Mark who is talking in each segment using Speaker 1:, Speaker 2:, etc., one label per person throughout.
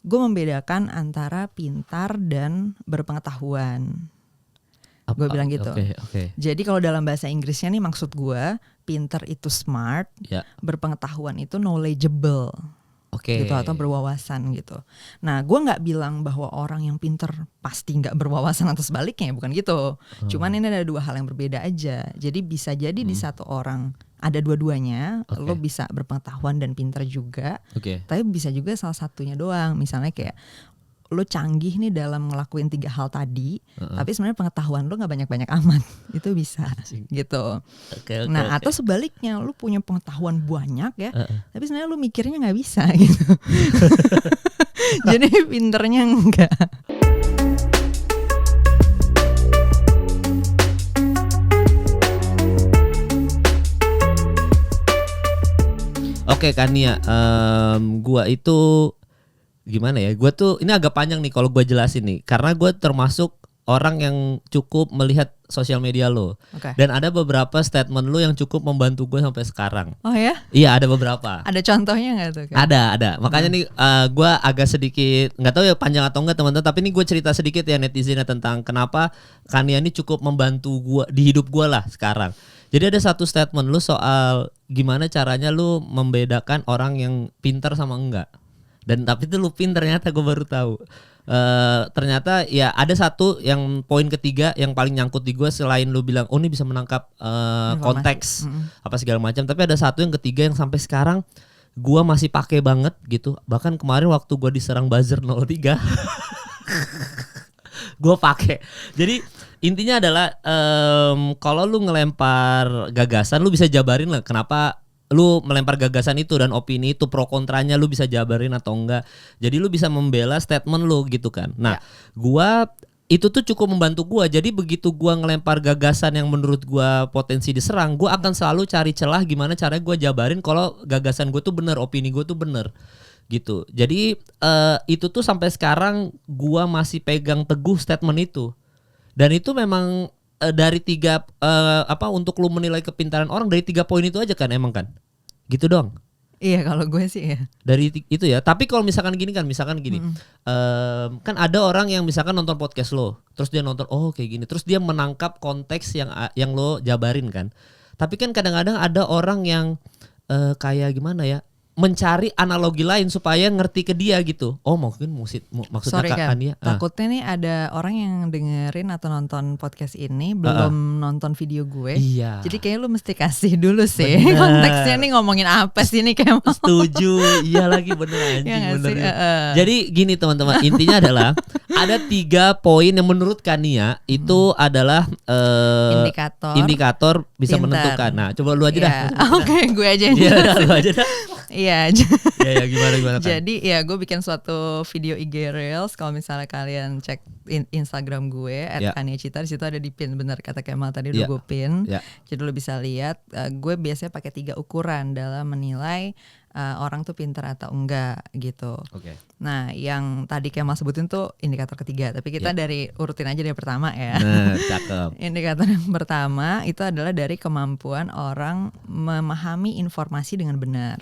Speaker 1: gue membedakan antara pintar dan berpengetahuan. Gue bilang gitu. Jadi kalau dalam bahasa Inggrisnya nih maksud gue, pintar itu smart, berpengetahuan itu knowledgeable. Gitu atau berwawasan gitu. Nah, gue nggak bilang bahwa orang yang pinter pasti nggak berwawasan atau sebaliknya, bukan gitu. Cuman ini ada dua hal yang berbeda aja. Jadi bisa jadi di satu orang ada dua-duanya, lo bisa berpengetahuan dan pinter juga. Tapi bisa juga salah satunya doang. Misalnya kayak lo canggih nih dalam ngelakuin 3 hal tadi, tapi sebenarnya pengetahuan lo nggak banyak-banyak amat, itu bisa gitu. Nah atau sebaliknya, lo punya pengetahuan banyak ya, tapi sebenarnya lo mikirnya nggak bisa gitu. Jadi pinternya enggak.
Speaker 2: Oke Kania, gua itu gimana ya? Gue tuh ini agak panjang nih kalau gue jelasin nih, karena gue termasuk orang yang cukup melihat sosial media lo, dan ada beberapa statement lo yang cukup membantu gue sampai sekarang.
Speaker 1: Oh ya?
Speaker 2: Iya, ada beberapa.
Speaker 1: Ada contohnya nggak tuh?
Speaker 2: Ada. Makanya nih gue agak sedikit nggak tahu ya panjang atau enggak teman-teman, tapi ini gue cerita sedikit ya netizennya tentang kenapa Kania ini cukup membantu gue di hidup gue lah sekarang. Jadi ada satu statement lo soal gimana caranya lo membedakan orang yang pintar sama enggak. Dan tapi itu Lupin ternyata gue baru tahu. Ternyata ya ada satu yang poin ketiga yang paling nyangkut di gue, selain lu bilang oh ini bisa menangkap konteks apa segala macam, tapi ada satu yang ketiga yang sampai sekarang gue masih pakai banget gitu. Bahkan kemarin waktu gue diserang buzzer 03 gue pakai. Jadi intinya adalah kalau lu ngelempar gagasan, lu bisa jabarin lah kenapa lu melempar gagasan itu, dan opini itu pro kontranya lu bisa jabarin atau enggak. Jadi lu bisa membela statement lu gitu kan. Nah, gua itu tuh cukup membantu gua. Jadi begitu gua ngelempar gagasan yang menurut gua potensi diserang, gua akan selalu cari celah gimana caranya gua jabarin kalau gagasan gua tuh benar, opini gua tuh benar. Gitu. Jadi itu tuh sampai sekarang gua masih pegang teguh statement itu. Dan itu memang dari 3 untuk lu menilai kepintaran orang dari 3 poin itu aja kan, emang kan? Gitu dong.
Speaker 1: Iya kalau gue sih ya.
Speaker 2: Dari itu ya. Tapi kalau misalkan gini, kan ada orang yang misalkan nonton podcast lo, terus dia nonton oh kayak gini, terus dia menangkap konteks yang lo jabarin kan. Tapi kan kadang-kadang ada orang yang kayak gimana ya, mencari analogi lain supaya ngerti ke dia gitu. Oh mungkin maksudnya Kak Ania.
Speaker 1: Takutnya nih ada orang yang dengerin atau nonton podcast ini belum nonton video gue.
Speaker 2: Iya.
Speaker 1: Jadi kayaknya lu mesti kasih dulu sih konteksnya nih ngomongin apa sih nih kayak.
Speaker 2: Setuju. Iya lagi bener anjing ya bener. Jadi gini teman-teman, intinya adalah ada 3 poin yang menurut Kania itu adalah indikator bisa pintar menentukan. Nah coba lu aja dah.
Speaker 1: Oke, gue aja.
Speaker 2: Iya lu aja dah.
Speaker 1: Iya.
Speaker 2: Ya gimana kan?
Speaker 1: Jadi ya gue bikin suatu video IG Reels. Kalau misalnya kalian cek Instagram gue @kaniacita, di situ ada di pin, benar kata Kemal tadi udah gue pin. Jadi lo bisa lihat gue biasanya pakai 3 ukuran dalam menilai orang tuh pintar atau enggak gitu. Nah yang tadi Kemal sebutin tuh indikator ketiga, tapi kita dari urutin aja dari pertama ya.
Speaker 2: Nah, cakep.
Speaker 1: Indikator yang pertama itu adalah dari kemampuan orang memahami informasi dengan benar.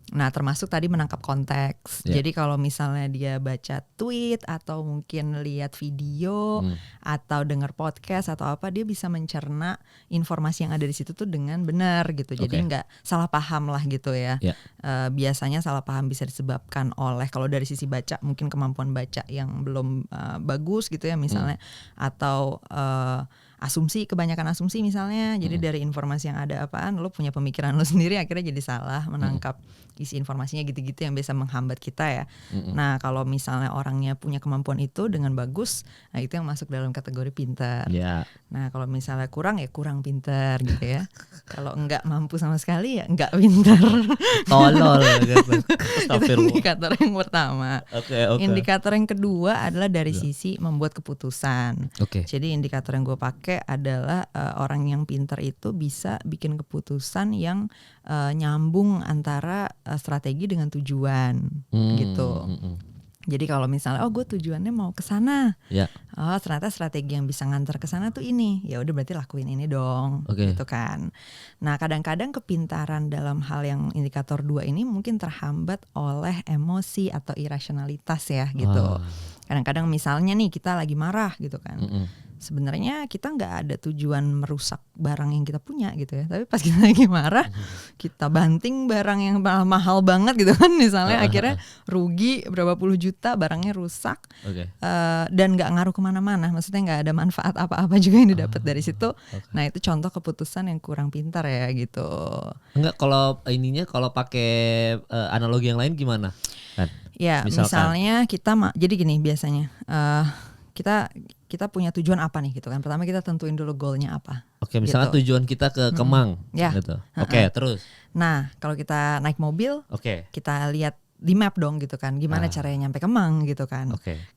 Speaker 1: Nah termasuk tadi menangkap konteks. Jadi kalau misalnya dia baca tweet atau mungkin lihat video atau dengar podcast atau apa, dia bisa mencerna informasi yang ada di situ tuh dengan benar gitu. Jadi nggak salah paham lah gitu ya. Biasanya salah paham bisa disebabkan oleh, kalau dari sisi baca mungkin kemampuan baca yang belum bagus gitu ya misalnya, atau kebanyakan asumsi misalnya. Jadi dari informasi yang ada apaan, lo punya pemikiran lo sendiri, akhirnya jadi salah menangkap isi informasinya gitu-gitu yang bisa menghambat kita ya. Nah kalau misalnya orangnya punya kemampuan itu dengan bagus, nah itu yang masuk dalam kategori pintar. Nah kalau misalnya kurang ya kurang pintar gitu ya. Kalau enggak mampu sama sekali ya enggak pintar.
Speaker 2: Tolol.
Speaker 1: Itu indikator yang pertama. Indikator yang kedua adalah dari sisi membuat keputusan. Jadi indikator yang gue pakai adalah orang yang pintar itu bisa bikin keputusan yang nyambung antara strategi dengan tujuan gitu. Jadi kalau misalnya gue tujuannya mau ke sana,
Speaker 2: Ya.
Speaker 1: oh ternyata strategi yang bisa nganter ke sana tuh ini, ya udah berarti lakuin ini dong, gitu kan. Nah kadang-kadang kepintaran dalam hal yang indikator 2 ini mungkin terhambat oleh emosi atau irasionalitas ya gitu. Kadang-kadang misalnya nih kita lagi marah gitu kan. Sebenarnya kita nggak ada tujuan merusak barang yang kita punya gitu ya, tapi pas kita lagi marah kita banting barang yang mahal banget gitu kan, misalnya akhirnya rugi berapa puluh juta, barangnya rusak, dan nggak ngaruh kemana-mana, maksudnya nggak ada manfaat apa-apa juga yang didapat dari situ. Nah itu contoh keputusan yang kurang pintar ya gitu.
Speaker 2: Enggak, kalau ininya kalau pakai analogi yang lain gimana kan?
Speaker 1: Ya misalnya kita jadi gini biasanya kita punya tujuan apa nih gitu kan. Pertama kita tentuin dulu goalnya apa.
Speaker 2: Oke, misalnya gitu. Tujuan kita ke Kemang gitu. Oke, terus.
Speaker 1: Nah, kalau kita naik mobil, kita lihat di map dong gitu kan, gimana caranya nyampe Kemang gitu kan.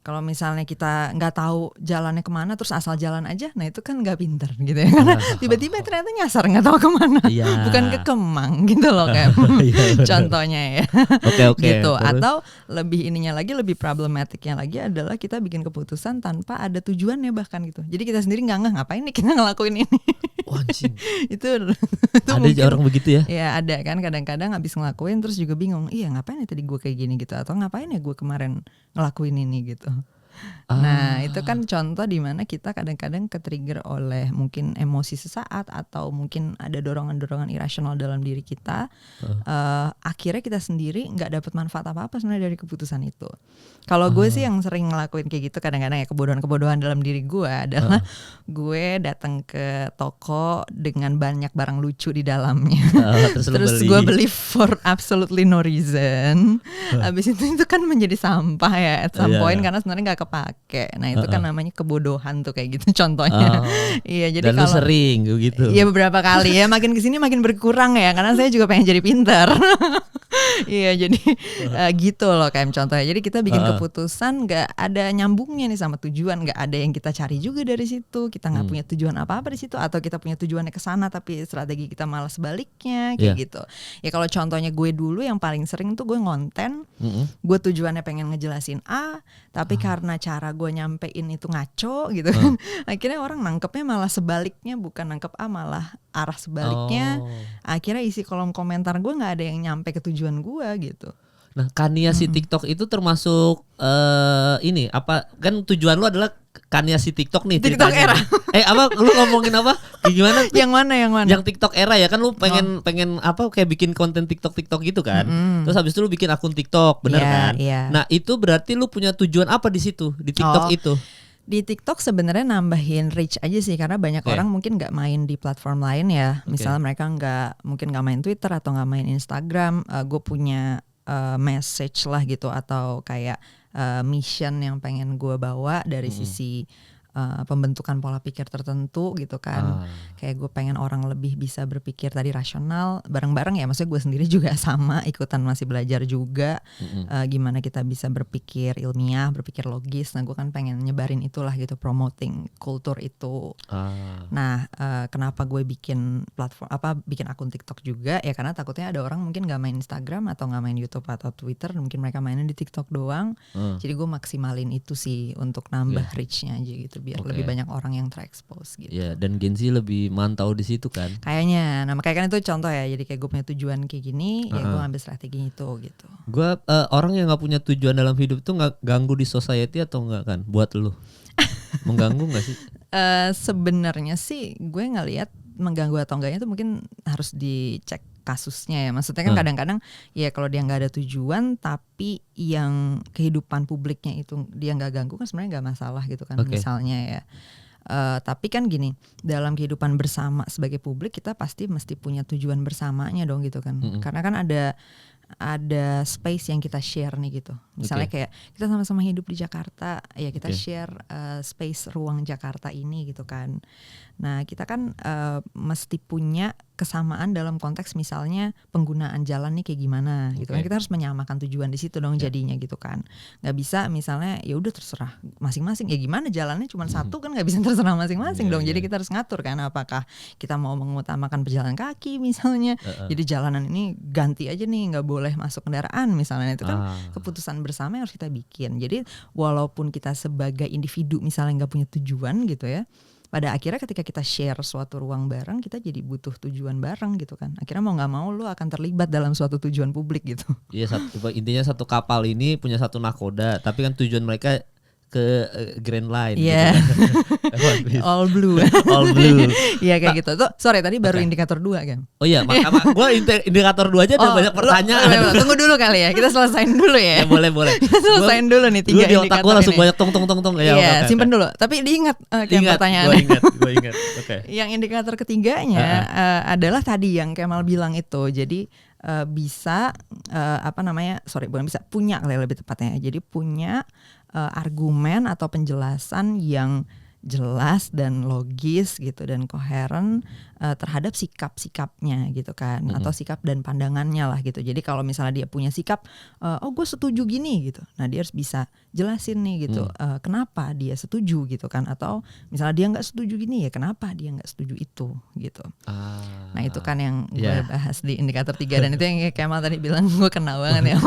Speaker 1: Kalau misalnya kita nggak tahu jalannya kemana terus asal jalan aja, nah itu kan nggak pinter gitu ya, karena tiba-tiba ternyata nyasar nggak tahu kemana, bukan ke Kemang gitu loh kayak contohnya ya. Gitu. Terus? Atau lebih ininya lagi, lebih problematiknya lagi adalah kita bikin keputusan tanpa ada tujuannya bahkan gitu. Jadi kita sendiri nggak ngapain nih kita ngelakuin ini. itu
Speaker 2: ada mungkin, orang begitu ya?
Speaker 1: Ya ada kan, kadang-kadang habis ngelakuin terus juga bingung, iya ngapain ya tadi gue kayak gini gitu, atau ngapain ya gue kemarin ngelakuin ini gitu. Nah itu kan contoh di mana kita kadang-kadang ke-trigger oleh mungkin emosi sesaat atau mungkin ada dorongan-dorongan irasional dalam diri kita. Akhirnya kita sendiri nggak dapat manfaat apa-apa sebenarnya dari keputusan itu. Kalau gue sih yang sering ngelakuin kayak gitu kadang-kadang ya, kebodohan-kebodohan dalam diri gue adalah gue datang ke toko dengan banyak barang lucu di dalamnya. Terus gue beli for absolutely no reason. Abis itu kan menjadi sampah ya at some point karena sebenarnya nggak kepake. Nah itu kan namanya kebodohan tuh kayak gitu contohnya. Iya, jadi
Speaker 2: dan lu sering gitu.
Speaker 1: Iya beberapa kali ya, makin kesini makin berkurang ya, karena saya juga pengen jadi pintar. Iya jadi gitu loh kayak contohnya. Jadi kita bikin keputusan nggak ada nyambungnya nih sama tujuan, nggak ada yang kita cari juga dari situ. Kita nggak punya tujuan apa-apa di situ, atau kita punya tujuannya ke sana tapi strategi kita malah sebaliknya kayak gitu. Ya kalau contohnya gue dulu yang paling sering tuh gue ngonten, gue tujuannya pengen ngejelasin A, tapi karena cara gue nyampein itu ngaco gitu kan, akhirnya orang nangkepnya malah sebaliknya, bukan nangkep A malah arah sebaliknya. Akhirnya isi kolom komentar gue nggak ada yang nyampe ke tujuan gue gitu.
Speaker 2: Nah Kania si TikTok itu termasuk ini apa, kan tujuan lu adalah Kania si TikTok nih
Speaker 1: TikTok era.
Speaker 2: Apa lu ngomongin apa? Gimana?
Speaker 1: Yang mana?
Speaker 2: Yang TikTok era ya kan, lu pengen apa kayak bikin konten TikTok gitu kan. Terus habis itu lu bikin akun TikTok, bener kan? Nah, itu berarti lu punya tujuan apa di situ di TikTok itu?
Speaker 1: Di TikTok sebenarnya nambahin reach aja sih, karena banyak orang mungkin nggak main di platform lain ya. Misalnya mereka mungkin nggak main Twitter atau nggak main Instagram. Gue punya message lah gitu, atau kayak mission yang pengen gue bawa dari sisi pembentukan pola pikir tertentu gitu kan. Kayak gue pengen orang lebih bisa berpikir tadi rasional bareng-bareng ya, maksudnya gue sendiri juga sama ikutan masih belajar juga gimana kita bisa berpikir ilmiah, berpikir logis. Nah gue kan pengen nyebarin itulah gitu, promoting kultur itu. Nah kenapa gue bikin bikin akun TikTok juga ya, karena takutnya ada orang mungkin gak main Instagram atau gak main YouTube atau Twitter, mungkin mereka mainnya di TikTok doang. Jadi gue maksimalin itu sih untuk nambah reach-nya aja gitu, biar lebih banyak orang yang terekspos gitu.
Speaker 2: Ya, dan Gen Z lebih mantau di situ kan.
Speaker 1: Kayaknya. Nah, makanya kan itu contoh ya. Jadi kayak gue punya tujuan kayak gini, ya gue ambil strategi itu gitu.
Speaker 2: Gue orang yang nggak punya tujuan dalam hidup tuh nggak ganggu di society atau nggak kan? Buat lu mengganggu nggak sih?
Speaker 1: Sebenarnya sih gue ngelihat mengganggu atau enggaknya itu mungkin harus dicek kasusnya ya. Maksudnya kan kadang-kadang ya kalau dia nggak ada tujuan tapi yang kehidupan publiknya itu dia nggak ganggu kan sebenarnya nggak masalah gitu kan. Misalnya ya. Tapi kan gini, dalam kehidupan bersama sebagai publik kita pasti mesti punya tujuan bersamanya dong gitu kan. Karena kan ada space yang kita share nih gitu. Misalnya kayak kita sama-sama hidup di Jakarta, ya kita share space ruang Jakarta ini gitu kan. Nah kita kan mesti punya kesamaan dalam konteks misalnya penggunaan jalan nih kayak gimana gitu kan. Kita harus menyamakan tujuan di situ dong jadinya gitu kan. Nggak bisa misalnya ya udah terserah masing-masing, ya gimana jalannya cuma satu kan, nggak bisa terserah masing-masing dong. Jadi kita harus ngatur kan, apakah kita mau mengutamakan pejalan kaki misalnya, jadi jalanan ini ganti aja nih, nggak boleh boleh masuk kendaraan misalnya, itu kan keputusan bersama yang harus kita bikin. Jadi walaupun kita sebagai individu misalnya nggak punya tujuan gitu ya, pada akhirnya ketika kita share suatu ruang bareng, kita jadi butuh tujuan bareng gitu kan. Akhirnya mau nggak mau lu akan terlibat dalam suatu tujuan publik gitu.
Speaker 2: Iya, intinya satu kapal ini punya satu nakoda, tapi kan tujuan mereka ke Grand Line.
Speaker 1: Iya.
Speaker 2: Gitu.
Speaker 1: All blue.
Speaker 2: All blue.
Speaker 1: Iya kayak gitu. Tuh, sorry tadi baru indikator 2 kan.
Speaker 2: Oh iya, gue indikator 2 aja ada banyak pertanyaan.
Speaker 1: Tunggu dulu kali ya. Kita selesain dulu ya.
Speaker 2: Boleh.
Speaker 1: Kita selesain dulu nih 3 indikator ini.
Speaker 2: Di otak gue langsung banyak tong.
Speaker 1: Iya, simpen dulu. Tapi diingat pertanyaan.
Speaker 2: Gue ingat. Oke.
Speaker 1: Yang indikator ketiganya adalah tadi yang Kemal bilang itu. Jadi bisa punya kali lebih tepatnya. Jadi punya argumen atau penjelasan yang jelas dan logis gitu dan koheren terhadap sikap-sikapnya gitu kan, atau sikap dan pandangannya lah gitu. Jadi kalau misalnya dia punya sikap gue setuju gini gitu, nah dia harus bisa jelasin nih gitu kenapa dia setuju gitu kan, atau misalnya dia nggak setuju gini ya kenapa dia nggak setuju itu gitu. Nah itu kan yang gue bahas di indikator 3 dan itu yang Kemal tadi bilang gue kena banget ya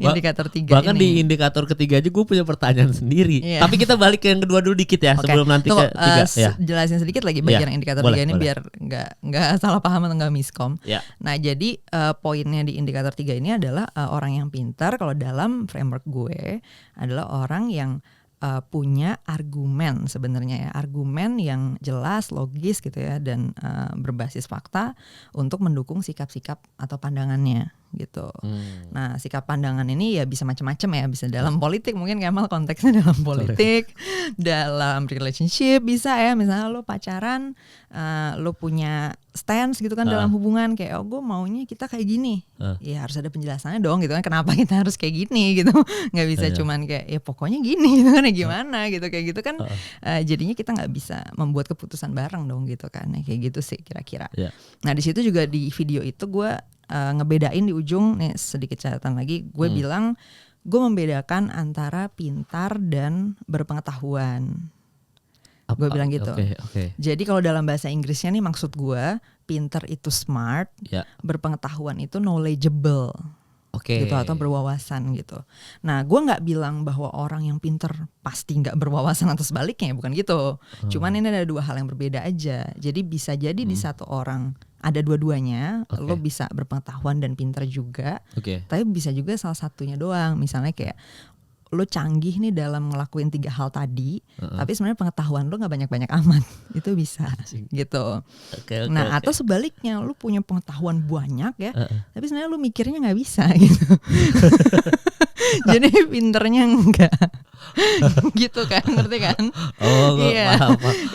Speaker 1: indikator 3
Speaker 2: bahkan ini. Di indikator ketiga aja gue punya pertanyaan sendiri. Tapi kita balik ke yang kedua dulu dikit ya, sebelum nanti ke 3.
Speaker 1: Jelasin sedikit lagi bagian indikator 3 ini biar nggak salah paham atau nggak miskom. Nah jadi poinnya di indikator 3 ini adalah orang yang pintar kalau dalam framework gue adalah orang yang punya argumen sebenarnya ya, argumen yang jelas, logis gitu ya, dan berbasis fakta untuk mendukung sikap-sikap atau pandangannya gitu. Nah sikap pandangan ini ya bisa macam-macam ya, bisa dalam politik mungkin Kemal konteksnya dalam politik, dalam relationship bisa ya, misalnya lo pacaran, lo punya stance gitu kan dalam hubungan kayak gue maunya kita kayak gini, ya harus ada penjelasannya dong gitu kan, kenapa kita harus kayak gini gitu, nggak bisa cuman kayak ya pokoknya gini gitu kan, ya gimana gitu kayak gitu kan, jadinya kita nggak bisa membuat keputusan bareng dong gitu kan, kayak gitu sih kira-kira. Nah di situ juga di video itu gue ngebedain di ujung nih sedikit catatan lagi, gue bilang gue membedakan antara pintar dan berpengetahuan. Gue bilang gitu. Jadi kalau dalam bahasa Inggrisnya nih maksud gue pintar itu smart, berpengetahuan itu knowledgeable. Gitu, atau berwawasan gitu. Nah gue gak bilang bahwa orang yang pintar pasti gak berwawasan atau sebaliknya, bukan gitu. Cuman ini ada 2 hal yang berbeda aja. Jadi bisa jadi di satu orang ada dua-duanya, lo bisa berpengetahuan dan pintar juga, tapi bisa juga salah satunya doang. Misalnya kayak lo canggih nih dalam ngelakuin 3 hal tadi, tapi sebenarnya pengetahuan lo nggak banyak-banyak amat, itu bisa gitu. Nah atau sebaliknya, lo punya pengetahuan banyak ya, tapi sebenarnya lo mikirnya nggak bisa gitu. Jadi pinternya enggak gitu kan, ngerti kan?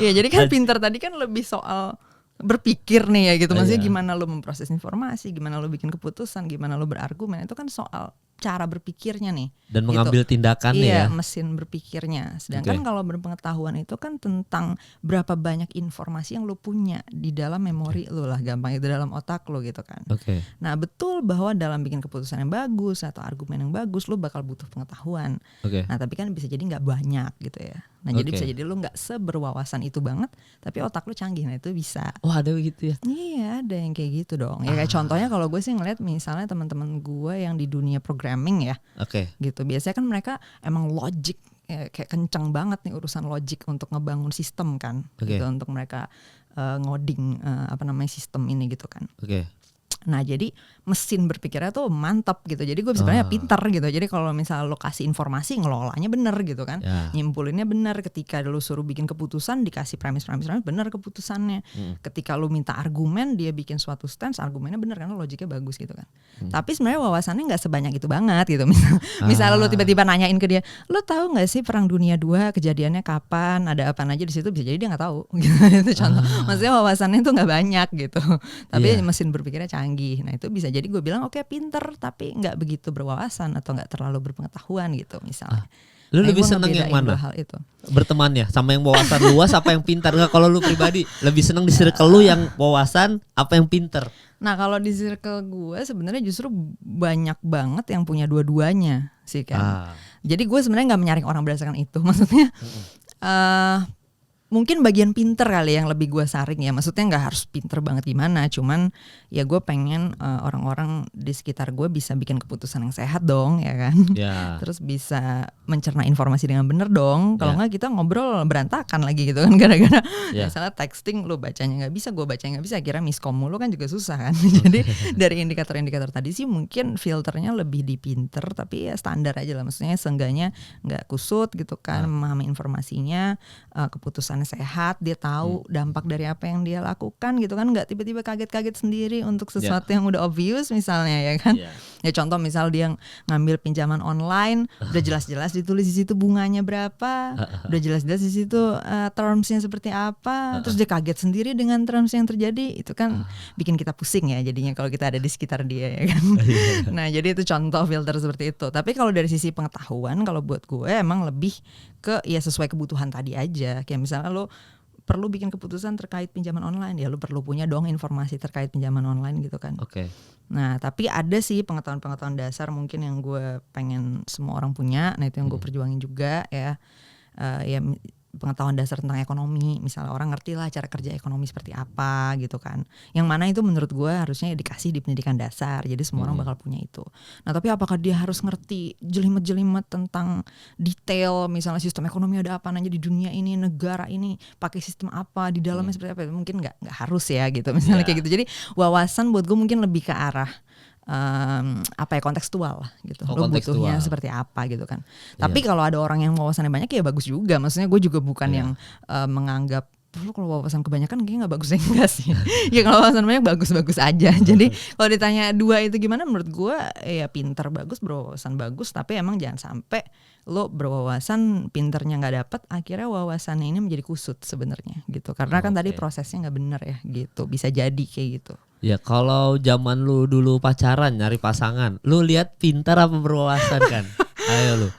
Speaker 1: Iya, jadi kan pinter tadi kan lebih soal berpikir nih ya gitu, maksudnya gimana lo memproses informasi, gimana lo bikin keputusan, gimana lo berargumen, itu kan soal cara berpikirnya nih
Speaker 2: dan mengambil tindakannya ya,
Speaker 1: mesin berpikirnya. Sedangkan kalau berpengetahuan itu kan tentang berapa banyak informasi yang lo punya di dalam memori lo lah, gampang itu dalam otak lo gitu kan. Nah betul bahwa dalam bikin keputusan yang bagus atau argumen yang bagus lo bakal butuh pengetahuan. Nah tapi kan bisa jadi nggak banyak gitu ya. Nah jadi bisa jadi lo nggak seberwawasan itu banget, tapi otak lo canggih, nah itu bisa.
Speaker 2: Oh ada begitu ya?
Speaker 1: Iya ada yang kayak gitu dong. Ya kayak contohnya kalau gue sih ngeliat misalnya teman-teman gue yang di dunia programming ya, gitu. Biasanya kan mereka emang logic ya, kayak kencang banget nih urusan logic untuk ngebangun sistem kan, gitu, untuk mereka ngoding sistem ini gitu kan. Nah jadi mesin berpikirnya tuh mantap gitu. Jadi gue sebenarnya pintar gitu. Jadi kalau misalnya lo kasih informasi, ngelolanya bener gitu kan, nyimpulinnya bener. Ketika lo suruh bikin keputusan, dikasih premis bener keputusannya. Ketika lo minta argumen, dia bikin suatu stance, argumennya bener karena logiknya bagus gitu kan. Tapi sebenarnya wawasannya nggak sebanyak itu banget gitu. Misalnya lo tiba-tiba nanyain ke dia, lo tahu nggak sih Perang Dunia 2 kejadiannya kapan, ada apa aja di situ, bisa jadi dia nggak tahu gitu. Itu contoh. Maksudnya wawasannya tuh nggak banyak gitu. Tapi mesin berpikirnya canggih. Nah itu bisa jadi gue bilang pinter tapi nggak begitu berwawasan atau nggak terlalu berpengetahuan gitu misalnya.
Speaker 2: Lu lebih seneng yang mana?
Speaker 1: Hal itu.
Speaker 2: Bertemannya sama yang wawasan luas apa yang pintar? Nggak, kalau lu pribadi lebih seneng di circle lu yang wawasan apa yang pintar?
Speaker 1: Nah kalau di circle gue sebenarnya justru banyak banget yang punya dua-duanya sih kan. Jadi gue sebenarnya nggak menyaring orang berdasarkan itu. Maksudnya mungkin bagian pinter kali yang lebih gue saring ya. Maksudnya nggak harus pinter banget gimana, cuman ya gue pengen orang-orang di sekitar gue bisa bikin keputusan yang sehat dong, ya kan. Terus bisa mencerna informasi dengan bener dong. Kalau nggak kita ngobrol berantakan lagi gitu kan, gara-gara misalnya texting lu bacanya nggak bisa, gue bacanya nggak bisa, kira miskom mulu kan juga susah kan. Jadi dari indikator-indikator tadi sih mungkin filternya lebih di pinter, tapi ya standar aja lah. Maksudnya seenggaknya nggak kusut gitu kan, memahami informasinya, keputusan sehat, dia tahu dampak dari apa yang dia lakukan gitu kan, nggak tiba-tiba kaget-kaget sendiri untuk sesuatu yang udah obvious misalnya, ya kan. Ya contoh misal dia ngambil pinjaman online, udah jelas-jelas ditulis di situ bunganya berapa, udah jelas-jelas di situ termsnya seperti apa, terus dia kaget sendiri dengan terms yang terjadi, itu kan bikin kita pusing ya jadinya kalau kita ada di sekitar dia, ya kan. Nah jadi itu contoh filter seperti itu. Tapi kalau dari sisi pengetahuan, kalau buat gue emang lebih ke ya sesuai kebutuhan tadi aja. Kayak misalnya lo perlu bikin keputusan terkait pinjaman online, ya lo perlu punya dong informasi terkait pinjaman online gitu kan. Nah tapi ada sih pengetahuan-pengetahuan dasar mungkin yang gue pengen semua orang punya. Nah itu yang gue perjuangin juga ya. Ya pengetahuan dasar tentang ekonomi, misalnya orang ngerti lah cara kerja ekonomi seperti apa gitu kan. Yang mana itu menurut gue harusnya dikasih di pendidikan dasar, jadi semua orang bakal punya itu. Nah tapi apakah dia harus ngerti jelimet-jelimet tentang detail, misalnya sistem ekonomi ada apa aja di dunia ini, negara ini pakai sistem apa, di dalamnya seperti apa, mungkin nggak harus ya gitu misalnya kayak gitu. Jadi wawasan buat gue mungkin lebih ke arah apa ya, kontekstual gitu. Lo butuhnya seperti apa gitu kan. Tapi kalau ada orang yang wawasannya banyak ya bagus juga. Maksudnya gue juga bukan yang menganggap lu kalau wawasan kebanyakan kayaknya nggak bagus, enggak sih. Ya kalau wawasan banyak bagus-bagus aja. Jadi kalau ditanya dua itu gimana, menurut gue ya pinter bagus, berwawasan bagus. Tapi emang jangan sampai lo berwawasan pinternya nggak dapet, akhirnya wawasannya ini menjadi kusut sebenarnya gitu. Karena kan tadi prosesnya nggak bener ya gitu. Bisa jadi kayak gitu.
Speaker 2: Ya kalau zaman lu dulu pacaran nyari pasangan, lu lihat pintar apa berwawasan kan? Ayo lu.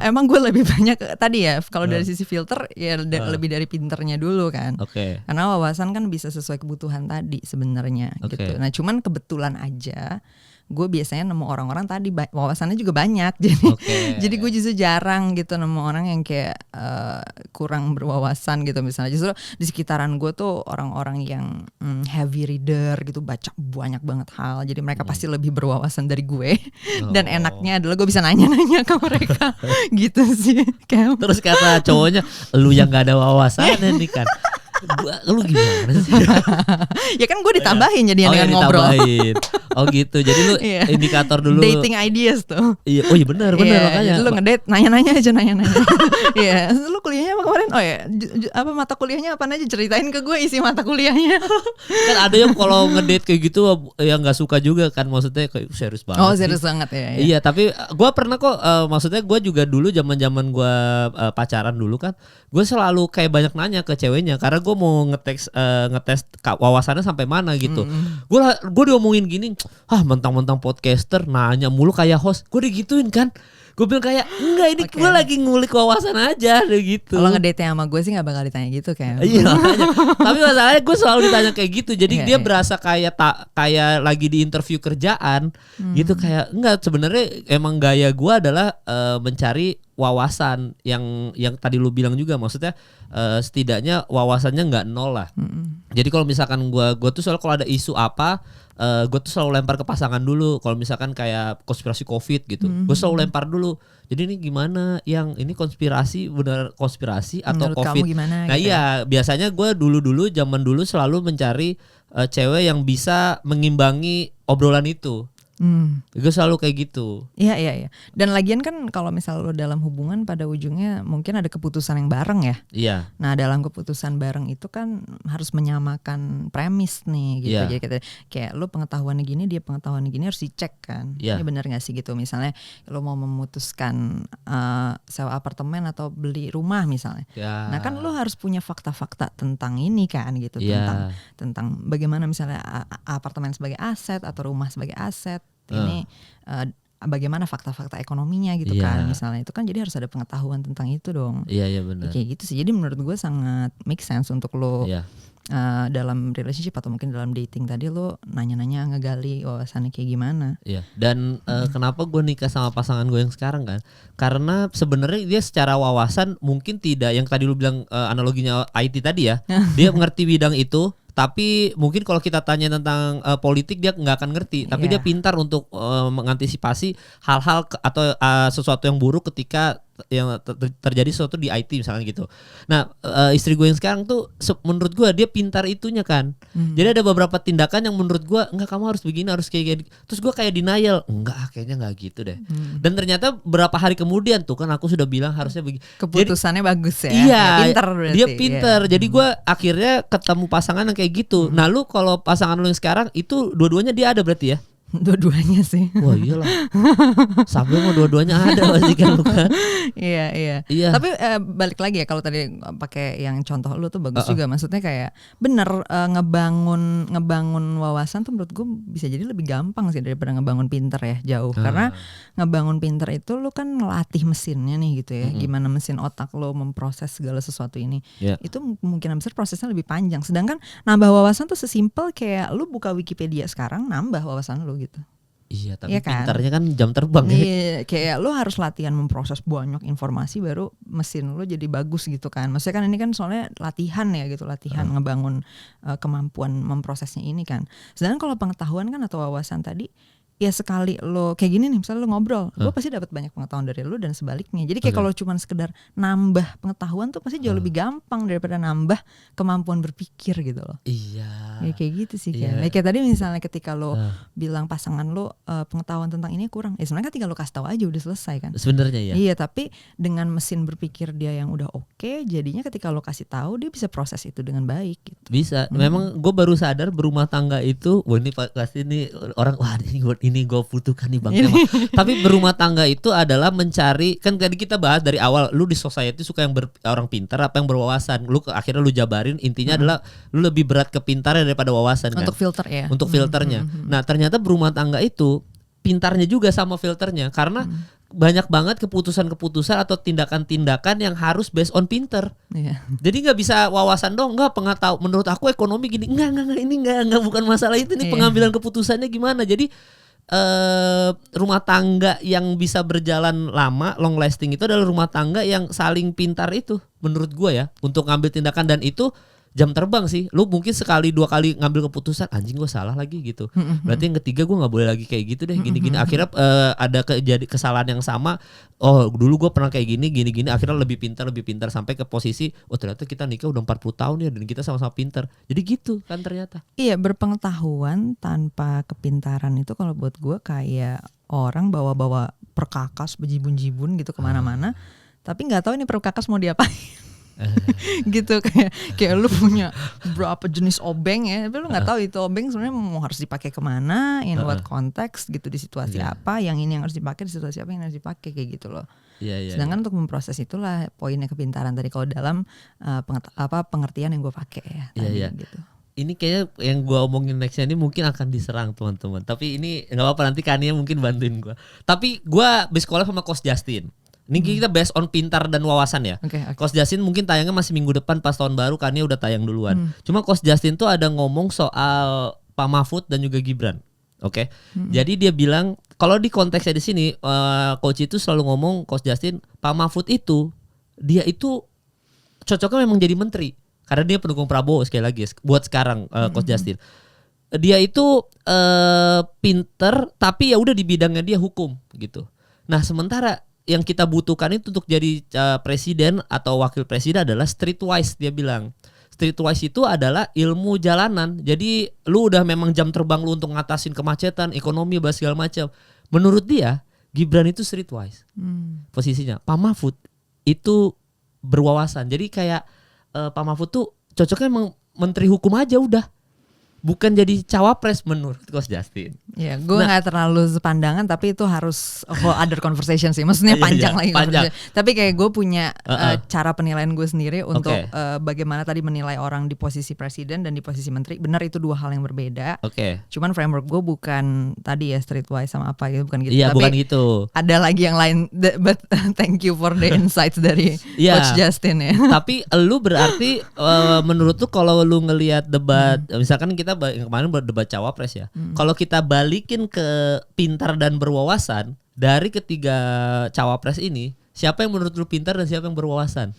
Speaker 1: Emang gue lebih banyak tadi ya, kalau dari sisi filter ya lebih dari pinternya dulu kan. Karena wawasan kan bisa sesuai kebutuhan tadi sebenarnya gitu. Nah cuman kebetulan aja gue biasanya nemu orang-orang tadi wawasannya juga banyak, jadi gue justru jarang gitu nemu orang yang kayak kurang berwawasan gitu. Misalnya justru di sekitaran gue tuh orang-orang yang heavy reader gitu, baca banyak banget hal, jadi mereka pasti lebih berwawasan dari gue. Dan enaknya adalah gue bisa nanya-nanya ke mereka gitu sih.
Speaker 2: Terus kata cowoknya, lu yang gak ada wawasannya nih kan. Lu gimana sih?
Speaker 1: Ya kan gue ditambahin jadi dengan ngobrol.
Speaker 2: Oh gitu. Jadi lu indikator dulu.
Speaker 1: Dating ideas tuh.
Speaker 2: Iya. Oh iya benar makanya.
Speaker 1: Lu ngedate nanya-nanya aja nanya-nanya. Iya. Lu kuliahnya apa kemarin? Oh ya, apa mata kuliahnya apa aja, ceritain ke gue isi mata kuliahnya.
Speaker 2: Kan ada yang kalau ngedate kayak gitu yang nggak suka juga kan, maksudnya kayak serius banget.
Speaker 1: Oh serius banget ya.
Speaker 2: Iya tapi gue pernah kok. Maksudnya gue juga dulu zaman gue pacaran dulu kan, gue selalu kayak banyak nanya ke ceweknya karena gue mau ngetes wawasannya sampai mana gitu. Gue diomongin gini, mentang-mentang podcaster nanya mulu kayak host. Gue digituin kan. Gue bilang kayak enggak, ini gue lagi ngulik wawasan aja gitu.
Speaker 1: Kalau ngedate sama gue sih nggak bakal ditanya gitu kayak.
Speaker 2: Iya makanya. Tapi masalahnya gue selalu ditanya kayak gitu. Jadi dia berasa kayak lagi di interview kerjaan gitu. Kayak enggak, sebenarnya emang gaya gue adalah mencari wawasan yang tadi lu bilang juga, maksudnya setidaknya wawasannya nggak nol lah. Jadi kalau misalkan gue tuh selalu kalau ada isu apa, gue tuh selalu lempar ke pasangan dulu. Kalau misalkan kayak konspirasi COVID gitu, gue selalu lempar dulu. Jadi ini gimana, yang ini konspirasi benar konspirasi atau
Speaker 1: menurut
Speaker 2: COVID?
Speaker 1: Kamu gimana,
Speaker 2: nah gitu iya, biasanya gue zaman dulu selalu mencari cewek yang bisa mengimbangi obrolan itu. Gue selalu kayak gitu.
Speaker 1: Iya. Dan lagian kan kalau misal lo dalam hubungan pada ujungnya mungkin ada keputusan yang bareng ya.
Speaker 2: Iya.
Speaker 1: Nah dalam keputusan bareng itu kan harus menyamakan premis nih gitu. Jadi kayak lo pengetahuannya gini, dia pengetahuannya gini, harus dicek kan. Ini benar nggak sih gitu. Misalnya lo mau memutuskan sewa apartemen atau beli rumah misalnya. Nah kan lo harus punya fakta-fakta tentang ini kan gitu. Tentang bagaimana misalnya apartemen sebagai aset atau rumah sebagai aset. Ini bagaimana fakta-fakta ekonominya gitu kan misalnya, itu kan jadi harus ada pengetahuan tentang itu dong.
Speaker 2: Iya benar.
Speaker 1: Kayak gitu sih. Jadi menurut gue sangat make sense untuk lo dalam relationship atau mungkin dalam dating tadi lo nanya-nanya ngegali wawasannya kayak gimana.
Speaker 2: Iya. Dan kenapa gue nikah sama pasangan gue yang sekarang kan? Karena sebenarnya dia secara wawasan mungkin tidak yang tadi lu bilang analoginya IT tadi ya. Dia mengerti bidang itu, tapi mungkin kalau kita tanya tentang politik dia nggak akan ngerti. Tapi dia pintar untuk mengantisipasi hal-hal atau sesuatu yang buruk ketika yang terjadi sesuatu di IT misalnya gitu. Nah istri gue yang sekarang tuh menurut gue dia pintar itunya kan. Jadi ada beberapa tindakan yang menurut gue enggak, kamu harus begini, harus kayak terus gue kayak denial, enggak kayaknya nggak gitu deh. Dan ternyata berapa hari kemudian tuh kan aku sudah bilang harusnya begini.
Speaker 1: Keputusannya jadi, bagus ya.
Speaker 2: Iya,
Speaker 1: pintar berarti.
Speaker 2: Dia pintar. Jadi gue akhirnya ketemu pasangan yang kayak gitu. Nah lu kalau pasangan lu yang sekarang itu dua-duanya dia ada berarti ya?
Speaker 1: Dua-duanya sih.
Speaker 2: Wah iyalah. Sampai mau dua-duanya ada pasti kan lu kan.
Speaker 1: Iya. Tapi balik lagi ya kalau tadi pakai yang contoh lu tuh bagus juga. Maksudnya kayak bener ngebangun wawasan tuh menurut gue bisa jadi lebih gampang sih daripada ngebangun pinter ya jauh. Karena ngebangun pinter itu lu kan ngelatih mesinnya nih gitu ya. Gimana mesin otak lu memproses segala sesuatu ini. Itu kemungkinan besar prosesnya lebih panjang. Sedangkan nambah wawasan tuh sesimpel kayak lu buka Wikipedia sekarang nambah wawasan lu gitu.
Speaker 2: Iya, tapi pintarnya kan jam terbang ya.
Speaker 1: Iya, kayak lu harus latihan memproses banyak informasi baru mesin lu jadi bagus gitu kan. Maksudnya kan ini kan soalnya latihan ya gitu, latihan ngebangun kemampuan memprosesnya ini kan. Sedangkan kalau pengetahuan kan atau wawasan tadi ya sekali lo kayak gini nih misalnya lo ngobrol, gue pasti dapat banyak pengetahuan dari lo dan sebaliknya. Jadi kayak kalau cuma sekedar nambah pengetahuan tuh pasti jauh lebih gampang daripada nambah kemampuan berpikir gitu loh.
Speaker 2: Iya.
Speaker 1: Ya kayak gitu sih kayak. Kayak tadi misalnya ketika lo bilang pasangan lo pengetahuan tentang ini kurang, ya sebenarnya ketika lo kasih tahu aja udah selesai kan.
Speaker 2: Sebenarnya ya.
Speaker 1: Iya, tapi dengan mesin berpikir dia yang udah oke, jadinya ketika lo kasih tahu dia bisa proses itu dengan baik. Gitu.
Speaker 2: Bisa. Memang gue baru sadar berumah tangga itu, wah ini pasti ini orang wah ini gue butuhkan nih bang. Tapi berumah tangga itu adalah mencari, kan tadi kita bahas dari awal, lu di society suka yang orang pintar apa yang berwawasan. Lu akhirnya lu jabarin intinya adalah lu lebih berat ke pintar daripada wawasan kan.
Speaker 1: Untuk filter ya.
Speaker 2: Untuk filternya. Nah ternyata berumah tangga itu pintarnya juga sama filternya karena banyak banget keputusan-keputusan atau tindakan-tindakan yang harus based on pinter. Jadi nggak bisa wawasan dong, nggak pengetahuan. Menurut aku ekonomi gini, nggak ini nggak bukan masalah itu nih pengambilan keputusannya gimana. Jadi rumah tangga yang bisa berjalan lama, long lasting itu adalah rumah tangga yang saling pintar itu, menurut gue ya, untuk ngambil tindakan dan itu jam terbang sih. Lu mungkin sekali dua kali ngambil keputusan anjing gue salah lagi gitu. Berarti yang ketiga gue nggak boleh lagi kayak gitu deh gini-gini. Akhirnya ada kesalahan yang sama. Oh dulu gue pernah kayak gini. Akhirnya lebih pintar sampai ke posisi oh ternyata kita nikah udah 40 tahun ya dan kita sama-sama pintar. Jadi gitu kan ternyata.
Speaker 1: Iya, berpengetahuan tanpa kepintaran itu kalau buat gue kayak orang bawa-bawa perkakas bejibun-jibun gitu kemana-mana. Tapi nggak tahu ini perkakas mau diapain. Gitu kayak lu punya berapa jenis obeng ya, tapi lu nggak tahu itu obeng sebenarnya mau harus dipakai kemana, in what context gitu, di situasi apa, yang ini yang harus dipakai di situasi apa yang harus dipakai kayak gitu loh. Sedangkan untuk memproses itulah poinnya kepintaran tadi kalau dalam pengertian yang gue pakai ya tadi gitu.
Speaker 2: Ini kayaknya yang gue omongin nextnya ini mungkin akan diserang teman-teman. Tapi ini nggak apa-apa, nanti Kania mungkin bantuin gue. Tapi gue habis sekolah sama Coach Justin. Ini kita based on pintar dan wawasan ya. Coach Justin mungkin tayangnya masih minggu depan pas tahun baru, Kania udah tayang duluan. Cuma Coach Justin tuh ada ngomong soal Pak Mahfud dan juga Gibran. Jadi dia bilang kalau di konteksnya di sini coach itu selalu ngomong, Coach Justin, Pak Mahfud itu dia itu cocoknya memang jadi menteri karena dia pendukung Prabowo sekali lagi buat sekarang Coach Justin. Dia itu pinter tapi ya udah di bidangnya dia hukum gitu. Nah, sementara yang kita butuhkan itu untuk jadi presiden atau wakil presiden adalah streetwise, dia bilang. Streetwise itu adalah ilmu jalanan. Jadi lu udah memang jam terbang lu untuk ngatasin kemacetan, ekonomi, bahas segala macam. Menurut dia, Gibran itu streetwise posisinya. Pak Mahfud itu berwawasan. Jadi kayak Pak Mahfud tuh cocoknya emang menteri hukum aja udah. bukan jadi cawapres menurut Coach Justin.
Speaker 1: Ya, gue nggak terlalu sepandangan, tapi itu harus whole other conversation sih. Maksudnya panjang lagi
Speaker 2: panjang.
Speaker 1: Tapi kayak gue punya cara penilaian gue sendiri untuk bagaimana tadi menilai orang di posisi presiden dan di posisi menteri. Benar, itu dua hal yang berbeda. Cuman framework gue bukan tadi ya streetwise sama apa gitu, bukan gitu.
Speaker 2: Iya,
Speaker 1: tapi
Speaker 2: bukan gitu.
Speaker 1: Ada lagi yang lain. But thank you for the insights dari Coach Justin ya.
Speaker 2: Tapi lu berarti menurut lu kalau lu ngelihat debat, misalkan kita yang kemarin berdebat cawapres ya. Kalau kita balikin ke pintar dan berwawasan, dari ketiga cawapres ini, siapa yang menurut lu pintar dan siapa yang berwawasan?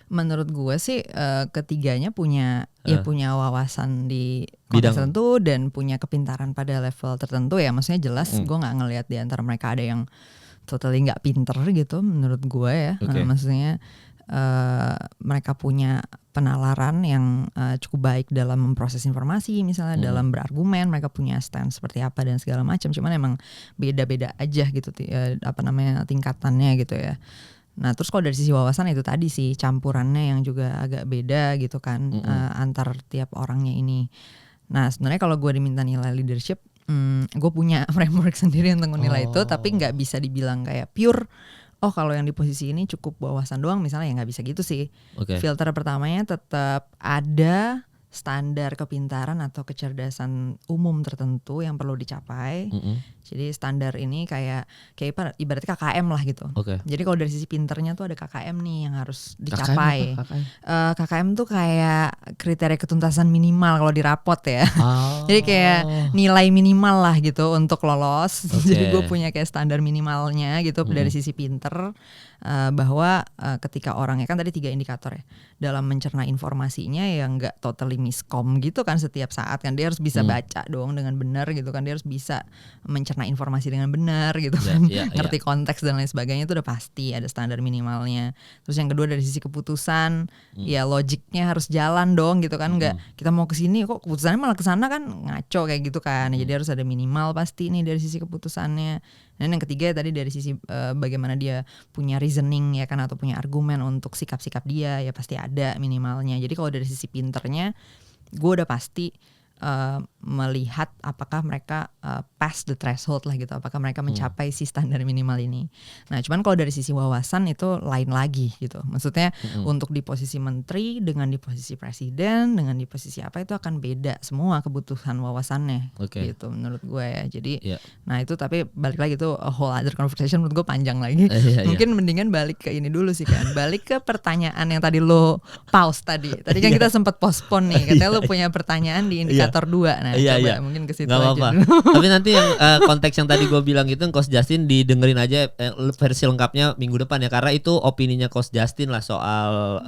Speaker 1: Menurut gue sih ketiganya punya punya wawasan di konteks tertentu dan punya kepintaran pada level tertentu ya. Maksudnya jelas gue nggak ngelihat di antara mereka ada yang totally nggak pinter gitu menurut gue ya. Maksudnya mereka punya penalaran yang cukup baik dalam memproses informasi, misalnya dalam berargumen, mereka punya stand seperti apa dan segala macam. Cuman emang beda-beda aja gitu tingkatannya gitu ya. Nah terus kalau dari sisi wawasan itu tadi sih campurannya yang juga agak beda gitu kan antar tiap orangnya ini. Nah sebenarnya kalau gue diminta nilai leadership, gue punya framework sendiri untuk menilai itu, tapi nggak bisa dibilang kayak pure. Oh kalau yang di posisi ini cukup wawasan doang misalnya, ya nggak bisa gitu sih. Filter pertamanya tetap ada standar kepintaran atau kecerdasan umum tertentu yang perlu dicapai. Jadi standar ini kayak ibaratnya KKM lah gitu. Jadi kalau dari sisi pinternya tuh ada KKM nih yang harus dicapai. KKM tuh kayak kriteria ketuntasan minimal kalau di rapot ya. Jadi kayak nilai minimal lah gitu untuk lolos. Jadi gue punya kayak standar minimalnya gitu dari sisi pinter. Bahwa ketika orangnya kan tadi 3 indikator ya, dalam mencerna informasinya ya nggak totally miskom gitu kan setiap saat kan, dia harus bisa baca dong dengan benar gitu kan, dia harus bisa mencerna informasi dengan benar gitu kan, ngerti konteks dan lain sebagainya, itu udah pasti ada standar minimalnya. Terus yang kedua dari sisi keputusan, ya logiknya harus jalan dong gitu kan, nggak kita mau kesini kok keputusannya malah kesana kan, ngaco kayak gitu kan. Jadi harus ada minimal pasti nih dari sisi keputusannya. Dan yang ketiga tadi dari sisi bagaimana dia punya reasoning ya kan, atau punya argumen untuk sikap-sikap dia, ya pasti ada minimalnya. Jadi kalau dari sisi pinternya, gue udah pasti melihat apakah mereka pass the threshold lah gitu, apakah mereka mencapai si standar minimal ini. Nah cuman kalau dari sisi wawasan itu lain lagi gitu. Maksudnya untuk di posisi menteri dengan di posisi presiden dengan di posisi apa itu akan beda semua kebutuhan wawasannya gitu menurut gue ya. Jadi nah itu tapi balik lagi tuh a whole other conversation, menurut gue panjang lagi. Mungkin mendingan balik ke ini dulu sih kan, balik ke pertanyaan yang tadi lo pause tadi kan kita sempat postpone nih, katanya lo punya pertanyaan di indikator 2. Nah coba mungkin ke situ aja dulu.
Speaker 2: Tapi nanti yang konteks yang tadi gue bilang itu Coach Justin didengerin aja versi lengkapnya minggu depan ya, karena itu opininya Coach Justin lah soal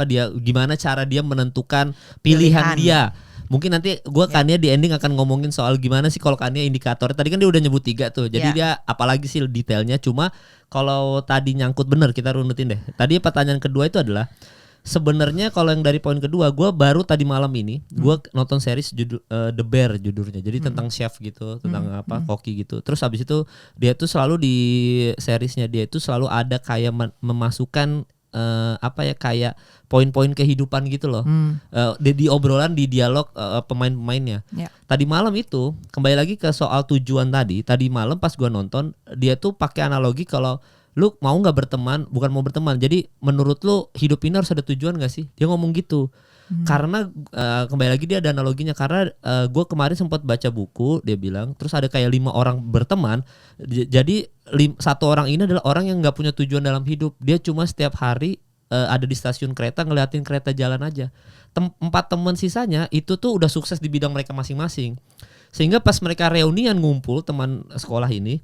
Speaker 2: dia gimana cara dia menentukan pilihan dia. Mungkin nanti gue Kania di ending akan ngomongin soal gimana sih kalau Kania indikator. Tadi kan dia udah nyebut 3 tuh. Jadi dia apalagi sih detailnya. Cuma kalau tadi nyangkut bener kita runutin deh. Tadi pertanyaan kedua itu adalah sebenarnya kalau yang dari poin kedua, gue baru tadi malam ini gue nonton series judul The Bear judulnya, jadi tentang chef gitu, tentang koki gitu. Terus habis itu dia tuh selalu di seriesnya dia itu selalu ada kayak memasukkan kayak poin-poin kehidupan gitu loh. Di obrolan di dialog pemain-pemainnya. Tadi malam itu kembali lagi ke soal tujuan tadi. Tadi malam pas gue nonton dia tuh pakai analogi kalau lu mau nggak berteman, bukan mau berteman. Jadi menurut lu hidup ini harus ada tujuan nggak sih? Dia ngomong gitu. Karena kembali lagi dia ada analoginya. Karena gue kemarin sempat baca buku, dia bilang, terus ada kayak 5 orang berteman. Jadi 1 orang ini adalah orang yang nggak punya tujuan dalam hidup. Dia cuma setiap hari ada di stasiun kereta ngeliatin kereta jalan aja. 4 teman sisanya itu tuh udah sukses di bidang mereka masing-masing. Sehingga pas mereka reunian ngumpul teman sekolah ini,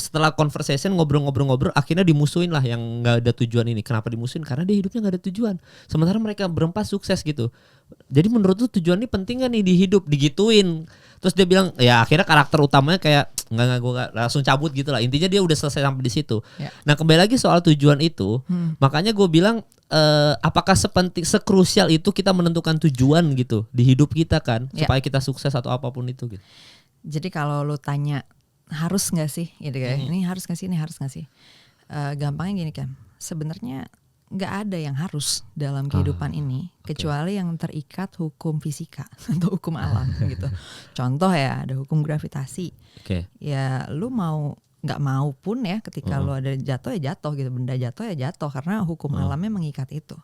Speaker 2: setelah conversation ngobrol-ngobrol akhirnya dimusuhin lah yang nggak ada tujuan ini. Kenapa dimusuhin? Karena dia hidupnya nggak ada tujuan. Sementara mereka berempat sukses gitu. Jadi menurut tuh tujuan ini penting gak nih di hidup? Digituin. Terus dia bilang ya akhirnya karakter utamanya kayak nggak gue langsung cabut gitu lah. Intinya dia udah selesai sampai di situ. Nah kembali lagi soal tujuan itu, makanya gue bilang apakah sekrusial itu kita menentukan tujuan gitu di hidup kita kan, supaya kita sukses atau apapun itu gitu.
Speaker 1: Jadi kalau lu tanya harus nggak sih gitu kayak ini harus nggak sih, ini harus nggak sih, gampangnya gini kan, sebenarnya nggak ada yang harus dalam kehidupan ini kecuali yang terikat hukum fisika atau hukum alam gitu. Contoh ya, ada hukum gravitasi. Ya lu mau nggak mau pun ya, ketika lu ada jatuh ya jatuh gitu, benda jatuh ya jatuh karena hukum alamnya mengikat itu.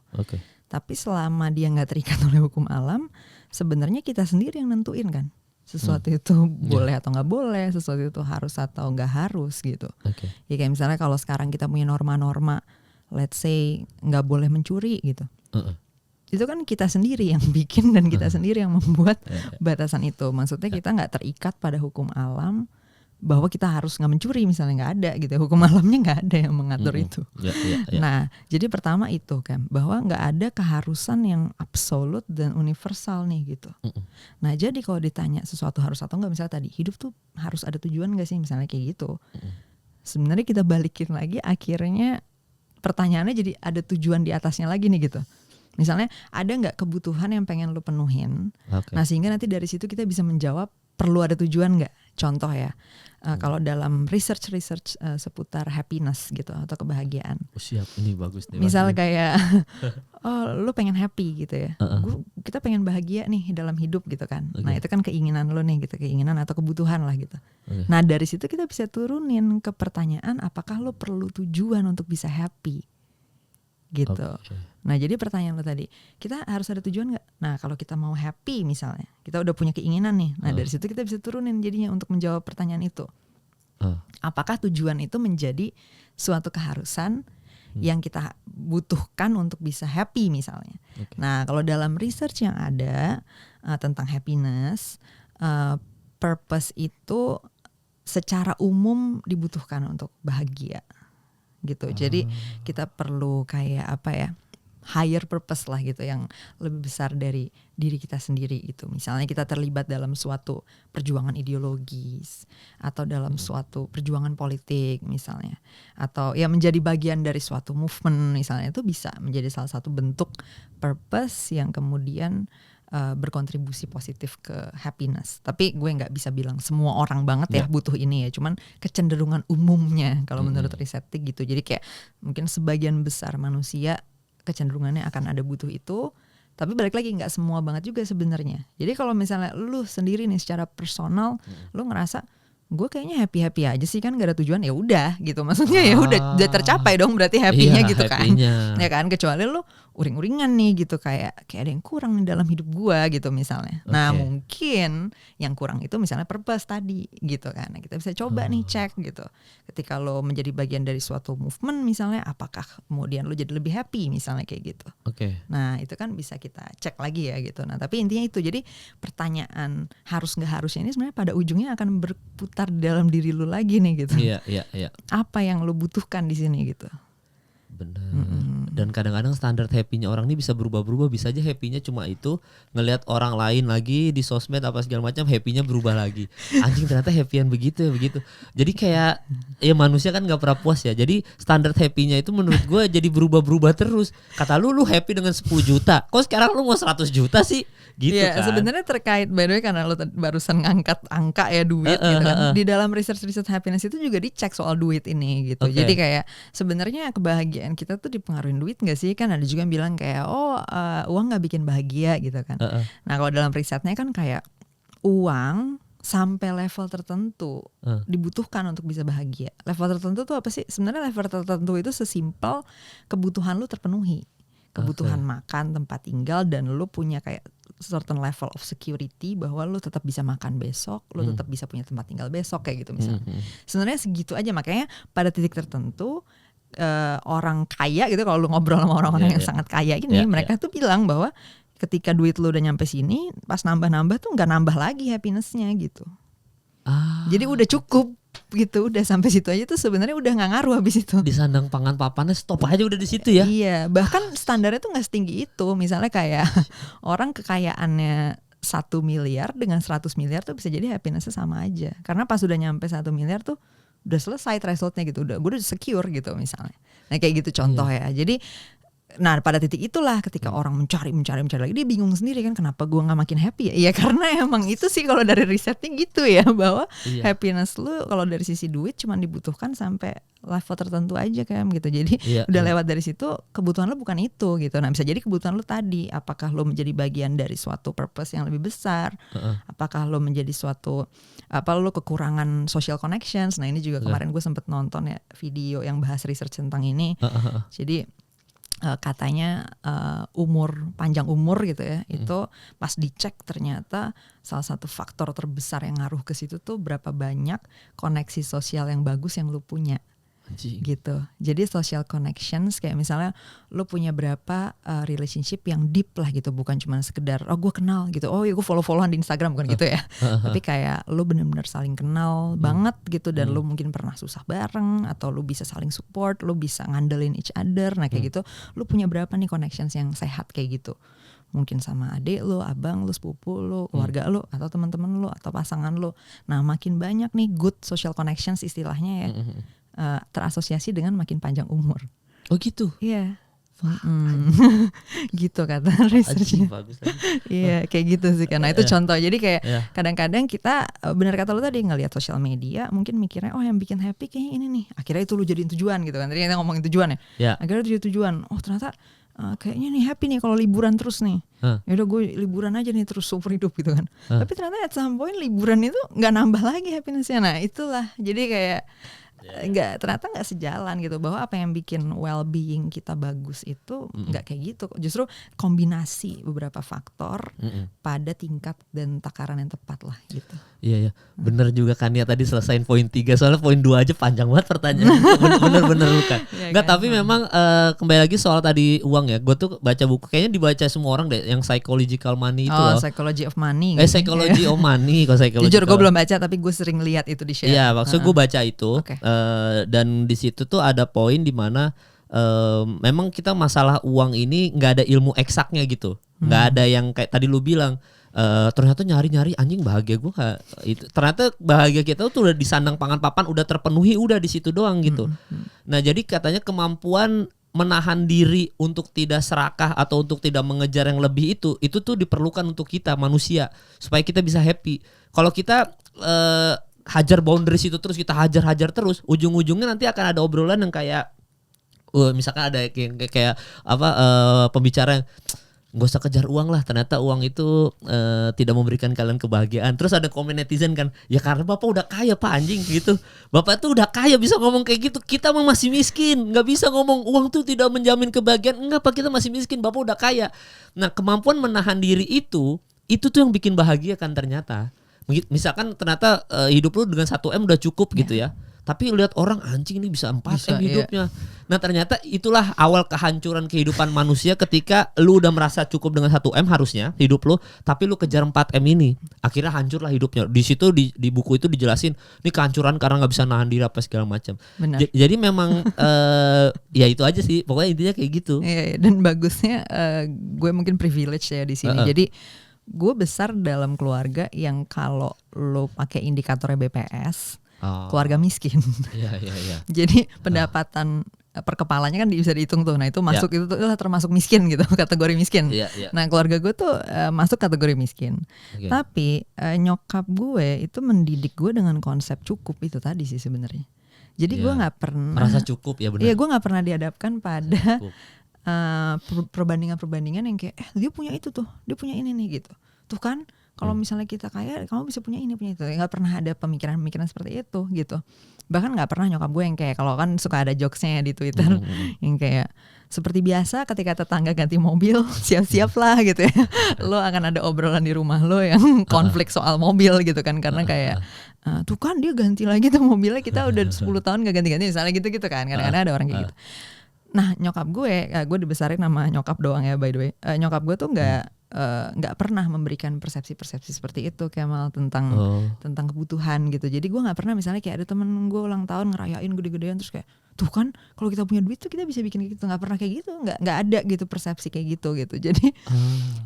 Speaker 1: Tapi selama dia nggak terikat oleh hukum alam, sebenarnya kita sendiri yang nentuin kan. Sesuatu itu boleh atau nggak boleh, sesuatu itu harus atau nggak harus gitu. Ya kayak misalnya kalau sekarang kita punya norma-norma, let's say nggak boleh mencuri gitu. Itu kan kita sendiri yang bikin dan kita sendiri yang membuat batasan itu. Maksudnya kita nggak terikat pada hukum alam bahwa kita harus nggak mencuri misalnya, nggak ada gitu. Hukum alamnya nggak ada yang mengatur itu. Nah, jadi pertama itu kan bahwa nggak ada keharusan yang absolut dan universal nih gitu. Nah, jadi kalau ditanya sesuatu harus atau nggak, misalnya tadi hidup tuh harus ada tujuan nggak sih misalnya kayak gitu. Sebenarnya kita balikin lagi, akhirnya pertanyaannya jadi ada tujuan di atasnya lagi nih gitu. Misalnya ada nggak kebutuhan yang pengen lu penuhin. Nah, sehingga nanti dari situ kita bisa menjawab perlu ada tujuan nggak. Contoh ya, kalau dalam research seputar happiness gitu atau kebahagiaan.
Speaker 2: Siap, ini bagus nih.
Speaker 1: Misal kayak lu pengen happy gitu ya. Kita pengen bahagia nih dalam hidup gitu kan. Nah, itu kan keinginan lu nih gitu, keinginan atau kebutuhan lah gitu. Nah, dari situ kita bisa turunin ke pertanyaan, apakah lu perlu tujuan untuk bisa happy gitu. Nah, jadi pertanyaan lo tadi, kita harus ada tujuan nggak? Nah, kalau kita mau happy misalnya, kita udah punya keinginan nih. Nah, dari situ kita bisa turunin jadinya untuk menjawab pertanyaan itu. Apakah tujuan itu menjadi suatu keharusan yang kita butuhkan untuk bisa happy misalnya? Nah, kalau dalam research yang ada tentang happiness, purpose itu secara umum dibutuhkan untuk bahagia gitu. Jadi kita perlu kayak apa ya, higher purpose lah gitu, yang lebih besar dari diri kita sendiri gitu. Misalnya kita terlibat dalam suatu perjuangan ideologis atau dalam suatu perjuangan politik misalnya, atau ya menjadi bagian dari suatu movement misalnya, itu bisa menjadi salah satu bentuk purpose yang kemudian berkontribusi positif ke happiness. Tapi gue nggak bisa bilang semua orang banget ya butuh ini ya. Cuman kecenderungan umumnya kalau menurut riset gitu. Jadi kayak mungkin sebagian besar manusia kecenderungannya akan ada butuh itu. Tapi balik lagi nggak semua banget juga sebenarnya. Jadi kalau misalnya lu sendiri nih secara personal, lu ngerasa gue kayaknya happy aja sih kan, gak ada tujuan, ya udah gitu. Maksudnya ya udah tercapai dong berarti happy-nya gitu happy-nya. Kan. Ya kan, kecuali lu uring-uringan nih gitu, kayak ada yang kurang nih dalam hidup gue gitu misalnya. Nah, mungkin yang kurang itu misalnya purpose tadi gitu kan. Nah, kita bisa coba nih cek gitu. Ketika lo menjadi bagian dari suatu movement misalnya, apakah kemudian lo jadi lebih happy misalnya kayak gitu. Nah, itu kan bisa kita cek lagi ya gitu. Nah, tapi intinya itu, jadi pertanyaan harus gak harusnya ini sebenarnya pada ujungnya akan berputar di dalam diri lu lagi nih gitu. Apa yang lu butuhkan di sini gitu.
Speaker 2: Benar. Dan kadang-kadang standar happy-nya orang ini bisa berubah-berubah. Bisa aja happy-nya cuma itu, ngelihat orang lain lagi di sosmed apa segala macam, happy-nya berubah lagi. Anjing, ternyata happy-an begitu ya begitu. Jadi kayak ya manusia kan gak pernah puas ya. Jadi standar happy-nya itu menurut gue jadi berubah-berubah terus. Kata lu happy dengan 10 juta. Kok sekarang lu mau 100 juta sih? Gitu
Speaker 1: ya,
Speaker 2: kan.
Speaker 1: Sebenarnya terkait, by the way, karena lo barusan ngangkat angka ya, duit gitu kan. Di dalam research happiness itu juga dicek soal duit ini gitu. Jadi kayak sebenarnya kebahagiaan kita tuh dipengaruhi duit nggak sih? Kan ada juga yang bilang kayak uang nggak bikin bahagia gitu kan. Nah, kalau dalam risetnya kan kayak uang sampai level tertentu dibutuhkan untuk bisa bahagia. Level tertentu tuh apa sih? Sebenarnya level tertentu itu sesimpel kebutuhan lu terpenuhi. Kebutuhan makan, tempat tinggal, dan lu punya kayak certain level of security bahwa lu tetap bisa makan besok, lu tetap bisa punya tempat tinggal besok kayak gitu misalnya. Sebenarnya segitu aja, makanya pada titik tertentu orang kaya gitu, kalau lu ngobrol sama orang-orang yang sangat kaya gini, mereka tuh bilang bahwa ketika duit lu udah nyampe sini, pas nambah-nambah tuh nggak nambah lagi happinessnya gitu. Jadi udah cukup gitu, udah sampai situ aja tuh sebenarnya udah nggak ngaruh habis itu.
Speaker 2: Di sandang pangan papannya stop aja udah di situ ya.
Speaker 1: Iya, bahkan standarnya tuh nggak setinggi itu. Misalnya kayak orang kekayaannya 1 miliar dengan 100 miliar tuh bisa jadi happinessnya sama aja. Karena pas udah nyampe 1 miliar tuh udah selesai thresholdnya gitu, gue udah secure gitu misalnya. Nah kayak gitu contoh ya. Jadi Nah pada titik itulah ketika orang mencari lagi, dia bingung sendiri kan, kenapa gue nggak makin happy ya? Iya karena emang itu sih kalau dari risetnya gitu ya, bahwa happiness lu kalau dari sisi duit cuma dibutuhkan sampai level tertentu aja kan gitu. Jadi udah lewat dari situ, kebutuhan lu bukan itu gitu. Nah bisa jadi kebutuhan lu tadi, apakah lu menjadi bagian dari suatu purpose yang lebih besar, apakah lu menjadi suatu lu kekurangan social connections. Nah ini juga kemarin gue sempet nonton ya video yang bahas research tentang ini. Jadi katanya panjang umur gitu ya, itu pas dicek ternyata salah satu faktor terbesar yang ngaruh ke situ tuh berapa banyak koneksi sosial yang bagus yang lu punya. Gitu. Jadi social connections kayak misalnya lu punya berapa relationship yang deep lah gitu, bukan cuma sekedar gue kenal gitu, ya gue follow-followan di Instagram, bukan gitu ya. Tapi kayak lu benar-benar saling kenal banget gitu, dan lu mungkin pernah susah bareng, atau lu bisa saling support, lu bisa ngandelin each other. Nah kayak gitu, lu punya berapa nih connections yang sehat kayak gitu. Mungkin sama adik lu, abang lu, sepupu lu, keluarga lu, atau teman-teman lu, atau pasangan lu. Nah makin banyak nih good social connections istilahnya ya, terasosiasi dengan makin panjang umur.
Speaker 2: Oh gitu?
Speaker 1: Iya. Gitu kata researchnya. Iya kayak gitu sih. Karena itu contoh. Jadi kayak kadang-kadang kita, benar kata lu tadi, ngelihat sosial media mungkin mikirnya yang bikin happy kayaknya ini nih. Akhirnya itu lu jadiin tujuan gitu kan. Tadi kita ngomongin tujuan ya. Akhirnya itu jadi tujuan. Ternyata kayaknya nih happy nih kalau liburan terus nih. Yaudah gue liburan aja nih terus seumur hidup gitu kan. Tapi ternyata at some point liburan itu nggak nambah lagi happinessnya. Nah itulah. Jadi kayak ternyata nggak sejalan gitu, bahwa apa yang bikin well-being kita bagus itu nggak kayak gitu. Justru kombinasi beberapa faktor pada tingkat dan takaran yang tepat lah gitu.
Speaker 2: Iya bener juga kan ya, tadi selesain poin 3, soalnya poin 2 aja panjang banget pertanyaan. Bener luka. Nggak, tapi memang kembali lagi soal tadi uang ya, gue tuh baca buku, kayaknya dibaca semua orang deh, yang Psychological Money itu loh.
Speaker 1: Psychology of Money.
Speaker 2: Psychology of Money.
Speaker 1: Jujur gue belum baca, tapi gue sering lihat itu di share.
Speaker 2: Iya maksud gue baca itu. Dan di situ tuh ada poin di mana memang kita masalah uang ini nggak ada ilmu eksaknya gitu, nggak ada yang kayak tadi lu bilang ternyata nyari anjing bahagia gue itu, ternyata bahagia kita tuh udah disandang pangan papan, udah terpenuhi, udah di situ doang gitu. Nah jadi katanya kemampuan menahan diri untuk tidak serakah atau untuk tidak mengejar yang lebih itu tuh diperlukan untuk kita manusia supaya kita bisa happy. Kalau kita hajar boundaries itu terus, kita hajar terus, ujung-ujungnya nanti akan ada obrolan yang kayak misalkan ada kayak pembicara yang nggak usah kejar uang lah, ternyata uang itu tidak memberikan kalian kebahagiaan. Terus ada komen netizen kan, ya karena bapak udah kaya pak anjing gitu, bapak tuh udah kaya bisa ngomong kayak gitu, kita mah masih miskin, nggak bisa ngomong uang tuh tidak menjamin kebahagiaan. Enggak pak, kita masih miskin, bapak udah kaya. Nah kemampuan menahan diri itu tuh yang bikin bahagia kan ternyata. Misalkan ternyata hidup lu dengan 1M udah cukup gitu ya. Tapi lihat orang anjing ini bisa 4M hidupnya. Nah ternyata itulah awal kehancuran kehidupan manusia, ketika lu udah merasa cukup dengan 1M harusnya hidup lu, tapi lu kejar 4M ini. Akhirnya hancurlah hidupnya. Di situ di buku itu dijelasin, ini kehancuran karena gak bisa nahan diri apa segala macam. Jadi memang ya itu aja sih. Pokoknya intinya kayak gitu.
Speaker 1: Iya, dan bagusnya gue mungkin privilege ya di sini. Jadi gue besar dalam keluarga yang kalau lo pakai indikatornya BPS, keluarga miskin. Iya. Jadi pendapatan per kepalanya kan bisa dihitung tuh. Nah itu masuk, itu termasuk miskin gitu, kategori miskin. Nah keluarga gue tuh masuk kategori miskin. Tapi nyokap gue itu mendidik gue dengan konsep cukup itu tadi sih sebenarnya. Jadi gue nggak pernah
Speaker 2: merasa cukup ya benar.
Speaker 1: Iya gue nggak pernah dihadapkan pada perbandingan yang kayak dia punya itu tuh, dia punya ini nih gitu. Tuh kan kalau misalnya kita kaya, kamu bisa punya ini, punya itu. Nggak pernah ada pemikiran seperti itu gitu. Bahkan nggak pernah nyokap gue yang kayak, kalau kan suka ada jokesnya di Twitter yang kayak seperti biasa ketika tetangga ganti mobil, siap-siap lah gitu ya. Lo akan ada obrolan di rumah lo yang konflik soal mobil gitu kan, karena kayak tuh kan dia ganti lagi tuh mobilnya, kita udah 10 tahun gak ganti-ganti misalnya gitu kan. Kadang-kadang ada orang kayak gitu. Nah nyokap gue dibesarin sama nyokap doang ya by the way. Nyokap gue tuh nggak pernah memberikan persepsi seperti itu, Kemal, tentang kebutuhan gitu. Jadi gue nggak pernah misalnya kayak ada temen gue ulang tahun ngerayain gede-gedean terus kayak tuh kan kalau kita punya duit tuh kita bisa bikin kayak gitu. Nggak pernah kayak gitu, nggak ada gitu persepsi kayak gitu.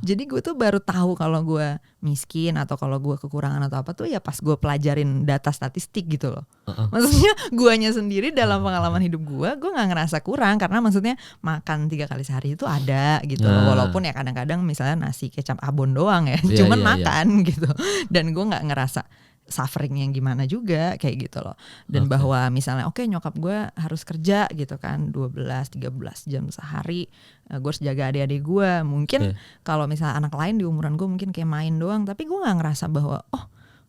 Speaker 1: Jadi gue tuh baru tahu kalau gue miskin atau kalau gue kekurangan atau apa tuh ya pas gue pelajarin data statistik gitu loh. Maksudnya guanya sendiri dalam pengalaman hidup gue nggak ngerasa kurang karena maksudnya makan 3 kali sehari itu ada gitu loh. Walaupun ya kadang-kadang misalnya nasi kecap abon doang ya, cuman makan gitu. Dan gue nggak ngerasa suffering yang gimana juga kayak gitu loh. Dan bahwa misalnya nyokap gue harus kerja gitu kan 12-13 jam sehari, gue harus jaga adik-adik gue. Mungkin kalau misalnya anak lain di umuran gue mungkin kayak main doang, tapi gue nggak ngerasa bahwa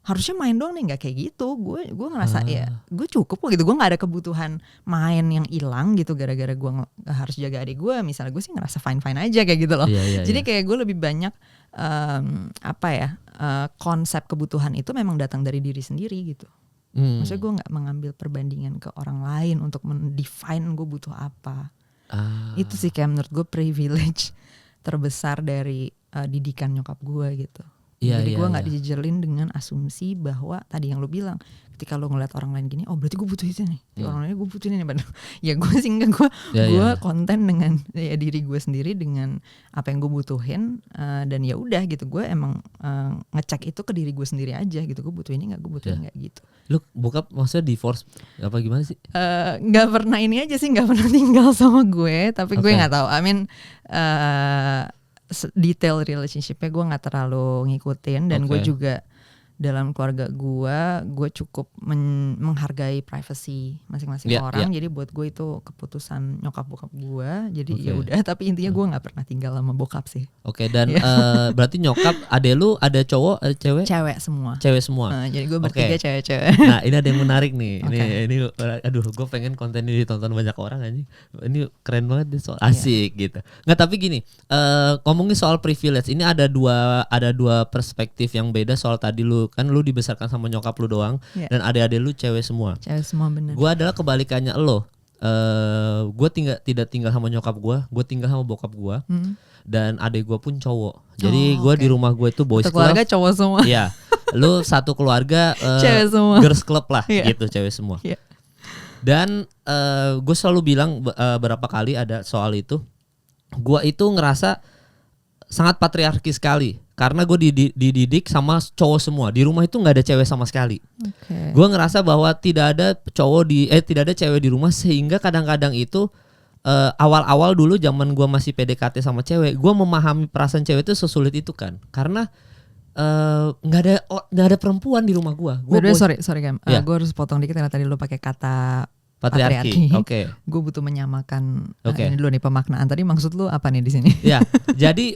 Speaker 1: harusnya main doang nih, nggak kayak gitu. Gue ngerasa ya gue cukup kok gitu. Gue nggak ada kebutuhan main yang hilang gitu gara-gara gue harus jaga adik gue. Misalnya gue sih ngerasa fine aja kayak gitu loh. Jadi kayak gue lebih banyak konsep kebutuhan itu memang datang dari diri sendiri gitu. Maksudnya gue nggak mengambil perbandingan ke orang lain untuk mendefine gue butuh apa. Itu sih kayak menurut gue privilege terbesar dari didikan nyokap gue gitu. Jadi gue nggak dijejelin dengan asumsi bahwa tadi yang lo bilang, ketika lo ngeliat orang lain gini, berarti gue butuh itu nih. Orang lain gue butuh ini nih. Ya gue sih enggak, gue konten dengan diri gue sendiri dengan apa yang gue butuhin, dan ya udah gitu. Gue emang ngecek itu ke diri gue sendiri aja gitu. Gue butuh ini nggak, gue butuh nggak gitu.
Speaker 2: Lu bokap maksudnya divorce apa gimana sih?
Speaker 1: Nggak pernah ini aja sih, nggak pernah tinggal sama gue. Tapi gue nggak tahu. I mean detail relationshipnya gue nggak terlalu ngikutin, dan gue juga dalam keluarga gue cukup menghargai privacy masing-masing orang. Jadi buat gue itu keputusan nyokap bokap gue. Jadi ya udah. Tapi intinya gue nggak pernah tinggal sama bokap sih.
Speaker 2: Dan berarti nyokap, adek lu ada cowok, ada cewek? Cewek semua.
Speaker 1: Jadi gue bertiga cewek-cewek.
Speaker 2: Nah ini ada yang menarik nih. Ini aduh, gue pengen konten ini ditonton banyak orang aja. Ini keren banget nih, soal asik gitu. Nggak, tapi gini, ngomongin soal privilege, ini ada dua perspektif yang beda soal tadi lu. Kan lu dibesarkan sama nyokap lu doang, dan adik-adik lu cewek semua.
Speaker 1: Cewek semua, bener.
Speaker 2: Gue adalah kebalikannya lo. Gue tidak tinggal sama nyokap gue tinggal sama bokap gue, dan adik gue pun cowok. Jadi gue di rumah gue itu boys club.
Speaker 1: Keluarga cowok semua.
Speaker 2: Iya, lu satu keluarga
Speaker 1: cewek semua.
Speaker 2: Girls club lah, gitu, cewek semua. Dan gue selalu bilang berapa kali ada soal itu, gue itu ngerasa sangat patriarki sekali. Karena gue dididik sama cowok semua. Di rumah itu nggak ada cewek sama sekali. Gue ngerasa bahwa tidak ada tidak ada cewek di rumah, sehingga kadang-kadang itu awal-awal dulu zaman gue masih PDKT sama cewek, gue memahami perasaan cewek itu sesulit itu kan. Karena nggak ada perempuan di rumah gue.
Speaker 1: Sorry Gam. Gue harus potong dikit karena tadi lu pakai kata patriarki. Gue butuh menyamakan ini dulu nih pemaknaan. Tadi maksud lu apa nih di sini? Ya,
Speaker 2: jadi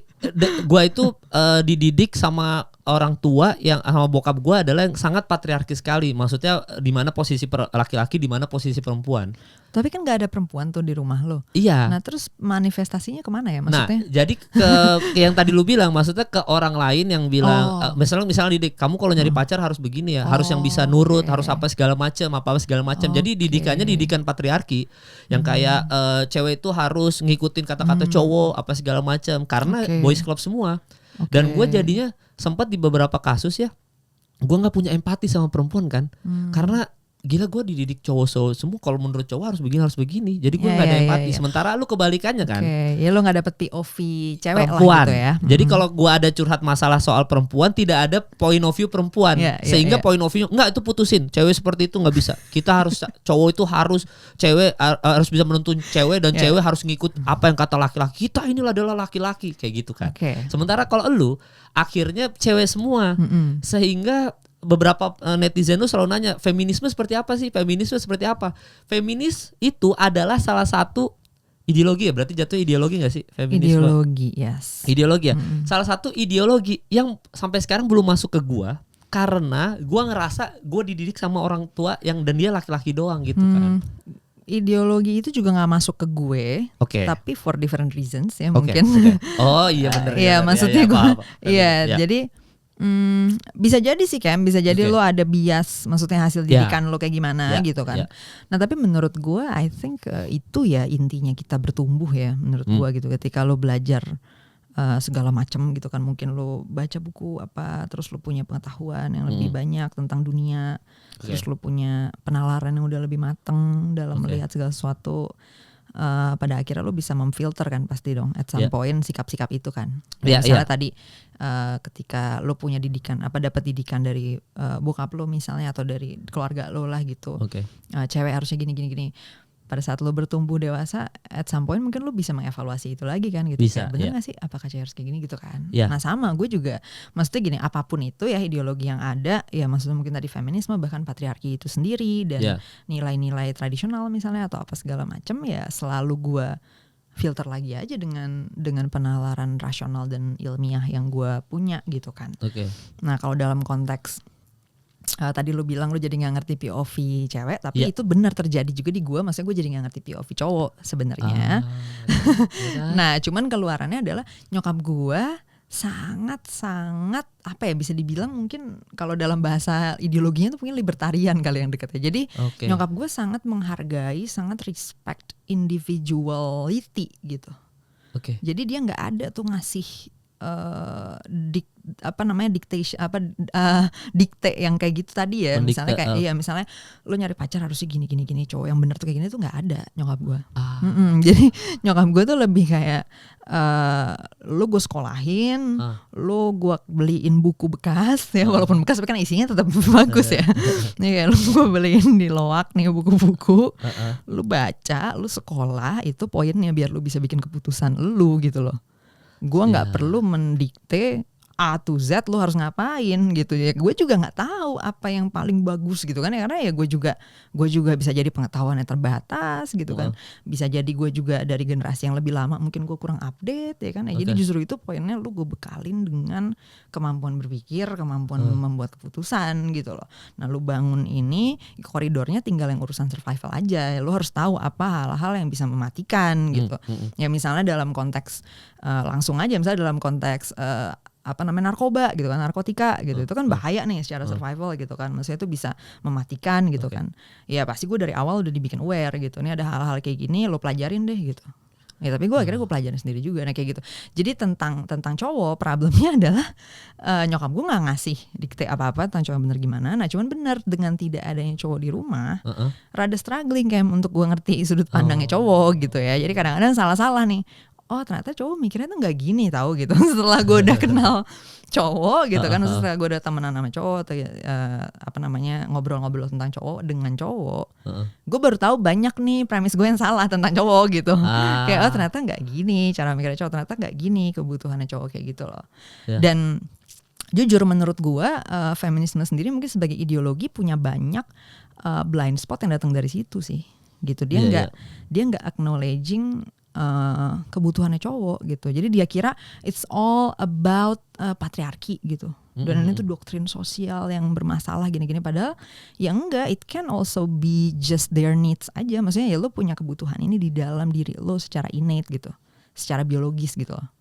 Speaker 2: gue itu dididik sama orang tua yang sama bokap gue adalah yang sangat patriarki sekali. Maksudnya di mana posisi laki-laki, di mana posisi perempuan.
Speaker 1: Tapi kan gak ada perempuan tuh di rumah lo.
Speaker 2: Iya.
Speaker 1: Nah terus manifestasinya kemana ya maksudnya?
Speaker 2: Nah jadi ke yang tadi lu bilang, maksudnya ke orang lain yang bilang, misalnya didik, kamu kalau nyari pacar harus begini ya, harus yang bisa nurut, harus apa segala macam. Jadi didikannya didikan patriarki, yang kayak cewek itu harus ngikutin kata-kata cowok apa segala macam, karena boys club semua. Dan gue jadinya sempat di beberapa kasus ya, gue nggak punya empati sama perempuan kan, karena gila gue dididik cowok semua, kalau menurut cowok harus begini, jadi gue nggak ada empati. Sementara lu kebalikannya kan,
Speaker 1: ya lu nggak dapet POV cewek
Speaker 2: perempuan
Speaker 1: lah gitu ya.
Speaker 2: Jadi kalau gue ada curhat masalah soal perempuan, tidak ada point of view perempuan, sehingga point of view nggak, itu putusin, cewek seperti itu nggak bisa. Kita harus cowok itu harus, cewek harus bisa menuntun cewek, dan cewek harus ngikut apa yang kata laki-laki. Kita inilah adalah laki-laki kayak gitu kan. Sementara kalau lu akhirnya cewek semua, sehingga beberapa netizen tuh selalu nanya, feminisme seperti apa sih? Feminisme seperti apa? Feminis itu adalah salah satu ideologi ya, berarti jatuh ideologi gak sih? Feminisme.
Speaker 1: Ideologi, yes.
Speaker 2: Ideologi ya. Salah satu ideologi yang sampai sekarang belum masuk ke gua, karena gua ngerasa gua dididik sama orang tua yang, dan dia laki-laki doang gitu kan.
Speaker 1: Ideologi itu juga gak masuk ke gue, tapi for different reasons ya mungkin.
Speaker 2: Oh iya bener.
Speaker 1: Iya maksudnya gue, jadi bisa jadi sih Cam, bisa jadi lo ada bias, maksudnya hasil didikan lo kayak gimana gitu kan. Nah tapi menurut gue I think itu ya intinya kita bertumbuh ya menurut gue gitu. Ketika lo belajar segala macam gitu kan. Mungkin lu baca buku apa, terus lu punya pengetahuan yang lebih banyak tentang dunia, terus lu punya penalaran yang udah lebih mateng dalam melihat segala sesuatu. Pada akhirnya lu bisa memfilter kan pasti dong at some point sikap-sikap itu kan. Misalnya tadi ketika lu punya didikan dapat didikan dari bokap lu misalnya atau dari keluarga lu lah gitu. Cewek harusnya gini. Pada saat lo bertumbuh dewasa, at some point mungkin lo bisa mengevaluasi itu lagi kan gitu.
Speaker 2: Bisa,
Speaker 1: bener gak sih apakah cewek harus kayak gini gitu kan.
Speaker 2: Yeah.
Speaker 1: Nah sama gue juga, maksudnya gini, apapun itu ya ideologi yang ada, ya maksudnya mungkin tadi feminisme bahkan patriarki itu sendiri dan nilai-nilai tradisional misalnya atau apa segala macam, ya selalu gue filter lagi aja dengan penalaran rasional dan ilmiah yang gue punya gitu kan. Nah kalau dalam konteks tadi lu bilang lu jadi nggak ngerti POV cewek, tapi itu benar terjadi juga di gue. Maksudnya gue jadi nggak ngerti POV cowok sebenarnya. Nah, cuman keluarannya adalah nyokap gue sangat apa ya, bisa dibilang mungkin kalau dalam bahasa ideologinya tuh mungkin libertarian kali yang dekatnya. Jadi nyokap gue sangat menghargai, sangat respect individuality gitu. Jadi dia nggak ada tuh ngasih dikte yang kayak gitu tadi ya. Misalnya kayak misalnya lo nyari pacar harusnya gini cowok yang bener tuh kayak gini tuh nggak ada nyokap gue. Jadi nyokap gue tuh lebih kayak lo gue sekolahin, lo gue beliin buku bekas ya, walaupun bekas tapi kan isinya tetap bagus ya. Nih kayak lo gue beliin di Loak nih buku-buku, lo baca, lo sekolah, itu poinnya biar lo bisa bikin keputusan lo gitu loh. Gue nggak perlu mendikte A to Z lo harus ngapain gitu ya. Gue juga nggak tahu apa yang paling bagus gitu kan ya, karena ya gue juga bisa jadi pengetahuan yang terbatas gitu kan. Bisa jadi gue juga dari generasi yang lebih lama, mungkin gue kurang update ya kan ya. Jadi justru itu poinnya lo gue bekalin dengan kemampuan berpikir, kemampuan membuat keputusan gitu loh. Nah lo bangun ini koridornya tinggal yang urusan survival aja. Lo harus tahu apa hal-hal yang bisa mematikan gitu. Ya misalnya dalam konteks langsung aja, misalnya dalam konteks narkoba gitu kan, narkotika gitu, itu kan bahaya nih secara survival gitu kan, maksudnya itu bisa mematikan gitu kan. Ya pasti gue dari awal udah dibikin aware gitu, nih ada hal-hal kayak gini lo pelajarin deh gitu. Ya tapi gue akhirnya gue pelajarin sendiri juga, nah kayak gitu. Jadi tentang cowok problemnya adalah nyokap gue nggak ngasih dikte apa-apa tentang cowok bener gimana. Nah cuman bener dengan tidak adanya cowok di rumah, rada struggling kayak untuk gue ngerti sudut pandangnya cowok gitu ya. Jadi kadang-kadang salah-salah nih. Oh ternyata cowok mikirnya tuh nggak gini tahu gitu. Setelah gue udah kenal cowok gitu kan, setelah gue udah temenan sama cowok atau ngobrol-ngobrol tentang cowok dengan cowok, gue baru tahu banyak nih premis gue yang salah tentang cowok gitu. Kayak ternyata nggak gini cara mikirnya cowok, ternyata nggak gini kebutuhannya cowok kayak gitu loh. Dan jujur menurut gue feminisme sendiri mungkin sebagai ideologi punya banyak blind spot yang datang dari situ sih gitu. Dia nggak acknowledging kebutuhannya cowok gitu. Jadi dia kira it's all about patriarki gitu. Dan itu doktrin sosial yang bermasalah gini-gini, padahal ya enggak, it can also be just their needs aja. Maksudnya ya lo punya kebutuhan ini di dalam diri lo secara innate gitu, secara biologis gitu loh.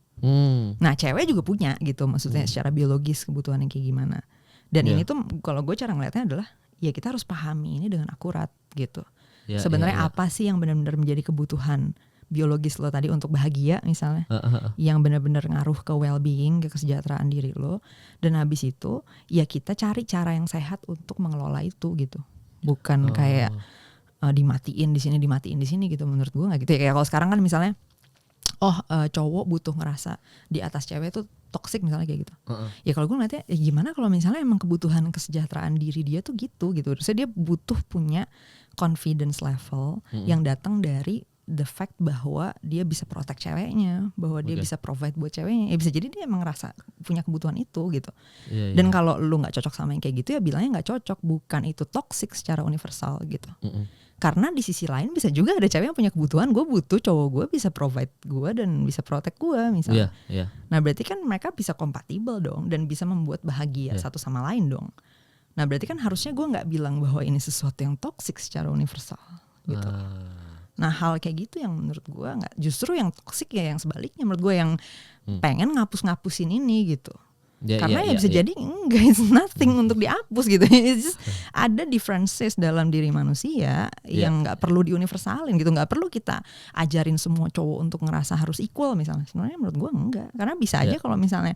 Speaker 1: Nah cewek juga punya gitu, maksudnya secara biologis kebutuhan yang kayak gimana. Dan ini tuh kalau gue cara ngeliatnya adalah ya kita harus pahami ini dengan akurat gitu. Sebenarnya apa sih yang benar-benar menjadi kebutuhan biologis lo tadi untuk bahagia misalnya, yang benar-benar ngaruh ke well-being, ke kesejahteraan diri lo. Dan habis itu ya kita cari cara yang sehat untuk mengelola itu gitu. Bukan kayak dimatiin di sini gitu. Menurut gue nggak gitu ya. Kayak kalau sekarang kan misalnya cowok butuh ngerasa di atas cewek tuh toxic misalnya kayak gitu. Ya kalau gue ngeliatnya gimana kalau misalnya emang kebutuhan kesejahteraan diri dia tuh gitu. Terusnya dia butuh punya confidence level yang datang dari the fact bahwa dia bisa protect ceweknya, bahwa dia bisa provide buat ceweknya. Ya bisa jadi dia emang ngerasa punya kebutuhan itu gitu. Dan kalau lu nggak cocok sama yang kayak gitu ya bilangnya nggak cocok, bukan itu toxic secara universal gitu. Karena di sisi lain bisa juga ada cewek yang punya kebutuhan, gue butuh cowok gue bisa provide gue dan bisa protect gue misalnya. Nah berarti kan mereka bisa kompatibel dong dan bisa membuat bahagia satu sama lain dong. Nah berarti kan harusnya gue nggak bilang bahwa ini sesuatu yang toxic secara universal gitu. Nah hal kayak gitu yang menurut gue nggak, justru yang toksik ya yang sebaliknya menurut gue, yang pengen ngapus-ngapusin ini gitu. Karena bisa jadi enggak, it's nothing untuk dihapus gitu. It's just ada differences dalam diri manusia yang nggak perlu diuniversalin gitu. Nggak perlu kita ajarin semua cowok untuk ngerasa harus equal misalnya. Sebenarnya menurut gue enggak. Karena bisa aja kalau misalnya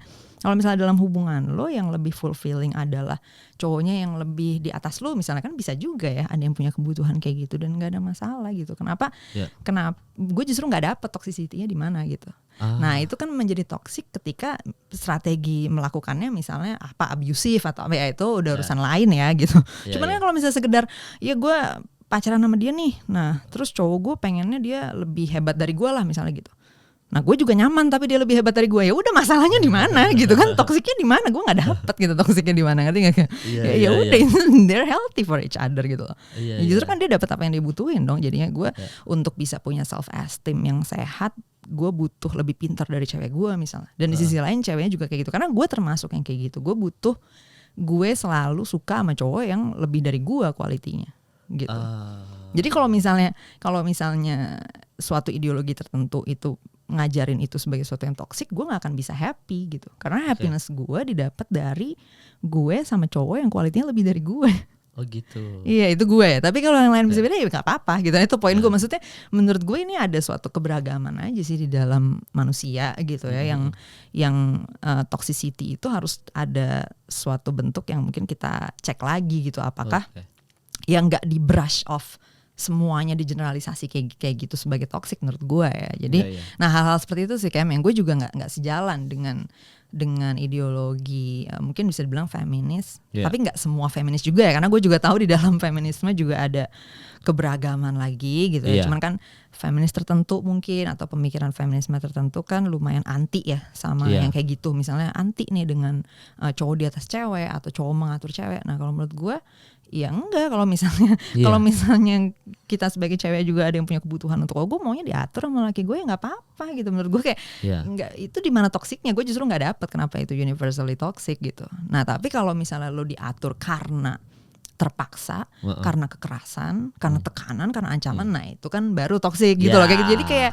Speaker 1: dalam hubungan lo yang lebih fulfilling adalah cowoknya yang lebih di atas lo misalnya, kan bisa juga ya ada yang punya kebutuhan kayak gitu dan nggak ada masalah gitu. Kenapa gue justru nggak dapet toxicity-nya di mana gitu. Nah itu kan menjadi toxic ketika strategi melakukannya misalnya apa abusive atau apa, ya itu udah urusan lain ya gitu. Cuman kan kalau misalnya sekedar ya gue pacaran sama dia nih, nah terus cowok gue pengennya dia lebih hebat dari gue lah misalnya gitu. Nah gue juga nyaman tapi dia lebih hebat dari gue, ya udah masalahnya di mana gitu kan, toksiknya di mana, gue nggak dapet gitu toksiknya di mana, ngerti nggak? Ya udah they're healthy for each other gitu loh. Justru kan dia dapat apa yang dia butuhin dong, jadinya gue untuk bisa punya self esteem yang sehat, gue butuh lebih pintar dari cewek gue misalnya. Dan di sisi lain ceweknya juga kayak gitu, karena gue termasuk yang kayak gitu. Gue selalu suka sama cowok yang lebih dari gue kualitinya gitu. Jadi kalau misalnya suatu ideologi tertentu itu ngajarin itu sebagai sesuatu yang toksik, gue nggak akan bisa happy gitu. Karena happiness gue didapat dari gue sama cowok yang kualitinya lebih dari gue.
Speaker 2: Oh gitu.
Speaker 1: Iya itu gue ya. Tapi kalau yang lain bisa beda ya nggak apa-apa gitu. Itu poin gue. Maksudnya menurut gue ini ada suatu keberagaman aja sih di dalam manusia gitu ya. Yang toxicity itu harus ada suatu bentuk yang mungkin kita cek lagi gitu. Apakah yang nggak di brush off semuanya digeneralisasi kayak gitu sebagai toxic menurut gue ya. Jadi nah hal-hal seperti itu sih kayak yang gue juga nggak sejalan dengan ideologi mungkin bisa dibilang feminis, tapi nggak semua feminis juga ya, karena gue juga tahu di dalam feminisme juga ada keberagaman lagi gitu ya. Cuman kan feminis tertentu mungkin atau pemikiran feminisme tertentu kan lumayan anti ya sama yang kayak gitu. Misalnya anti nih dengan cowok di atas cewek atau cowok mengatur cewek. Nah kalau menurut gue ya enggak, kalau misalnya kita sebagai cewek juga ada yang punya kebutuhan untuk gue maunya diatur sama laki gue, ya nggak apa-apa gitu. Menurut gue kayak enggak, itu di mana toksiknya, gue justru nggak dapet kenapa itu universally toxic gitu. Nah tapi kalau misalnya lo diatur karena terpaksa, karena kekerasan, karena tekanan, karena ancaman, nah itu kan baru toksik gitu loh. Kayak gitu. Jadi kayak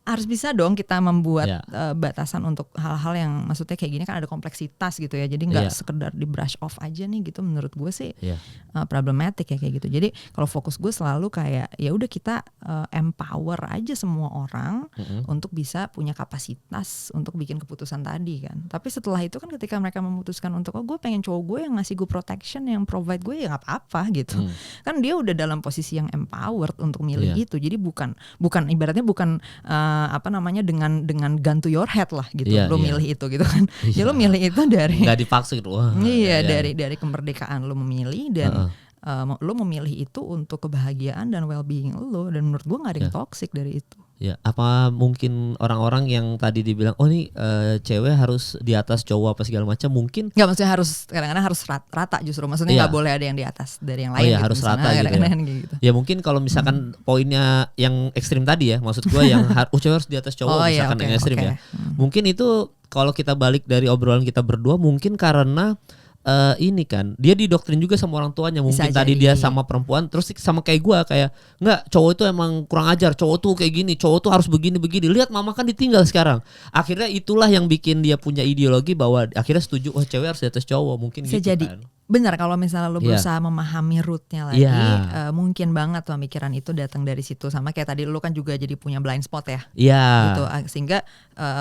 Speaker 1: harus bisa dong kita membuat batasan untuk hal-hal yang maksudnya kayak gini kan ada kompleksitas gitu ya. Jadi nggak sekedar di brush off aja nih gitu. Menurut gue sih problematik ya kayak gitu. Jadi kalau fokus gue selalu kayak ya udah kita empower aja semua orang untuk bisa punya kapasitas untuk bikin keputusan tadi kan. Tapi setelah itu kan ketika mereka memutuskan untuk gue pengen cowok gue yang ngasih gue protection, yang provide gue, ya nggak apa-apa gitu. Kan dia udah dalam posisi yang empowered untuk milih itu. Jadi bukan ibaratnya bukan dengan gun to your head lah gitu. Lo milih itu gitu kan. Ya lo milih itu dari
Speaker 2: nggak dipaksa gitu.
Speaker 1: Dari kemerdekaan lo memilih dan lo memilih itu untuk kebahagiaan dan well-being lo. Dan menurut gue nggak ada yang toxic dari itu.
Speaker 2: Ya, apa mungkin orang-orang yang tadi dibilang nih cewek harus di atas cowok apa segala macam, mungkin
Speaker 1: nggak, maksudnya harus kadang-kadang harus rata justru, maksudnya nggak boleh ada yang di atas dari yang lain gitu,
Speaker 2: harus rata gitu
Speaker 1: gitu
Speaker 2: ya. Mungkin kalau misalkan poinnya yang ekstrim tadi ya, maksud gue yang cewek harus di atas cowok misalkan yang ekstrim ya, mungkin itu kalau kita balik dari obrolan kita berdua mungkin karena ini kan dia didoktrin juga sama orang tuanya mungkin. Bisa tadi dia sama perempuan terus sama kayak gue kayak nggak, cowok itu emang kurang ajar, cowok tuh kayak gini, cowok tuh harus begini, lihat mama kan ditinggal sekarang. Akhirnya itulah yang bikin dia punya ideologi bahwa akhirnya setuju cewek harus di atas cowok, mungkin bisa gitu jadi. Kan
Speaker 1: benar kalau misalnya lo berusaha memahami rootnya lagi, mungkin banget pemikiran itu datang dari situ. Sama kayak tadi lo kan juga jadi punya blind spot ya, gitu. Sehingga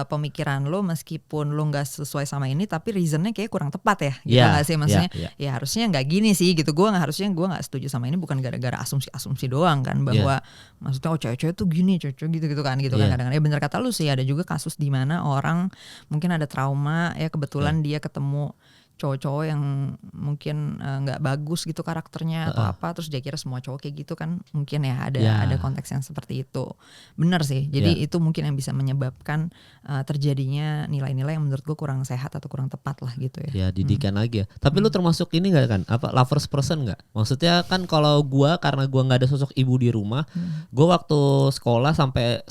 Speaker 1: pemikiran lo meskipun lo nggak sesuai sama ini, tapi reasonnya kayak kurang tepat ya, gitu nggak sih? Maksudnya ya harusnya nggak gini sih, gitu. Gue nggak setuju sama ini bukan gara-gara asumsi doang kan, bahwa maksudnya cewek-cewek tuh gini, cewek gitu kan, kan kadang-kadang. Ya benar kata lo sih, ada juga kasus di mana orang mungkin ada trauma ya, kebetulan dia ketemu cowok-cowok yang mungkin nggak bagus gitu karakternya atau apa, terus dia kira semua cowok kayak gitu kan, mungkin ya ada konteks yang seperti itu. Benar sih, jadi itu mungkin yang bisa menyebabkan terjadinya nilai-nilai yang menurut gue kurang sehat atau kurang tepat lah gitu ya.
Speaker 2: Ya didikan lagi ya. Tapi lu termasuk ini nggak kan, apa lovers person nggak? Maksudnya kan kalau gue, karena gue nggak ada sosok ibu di rumah, gue waktu sekolah sampai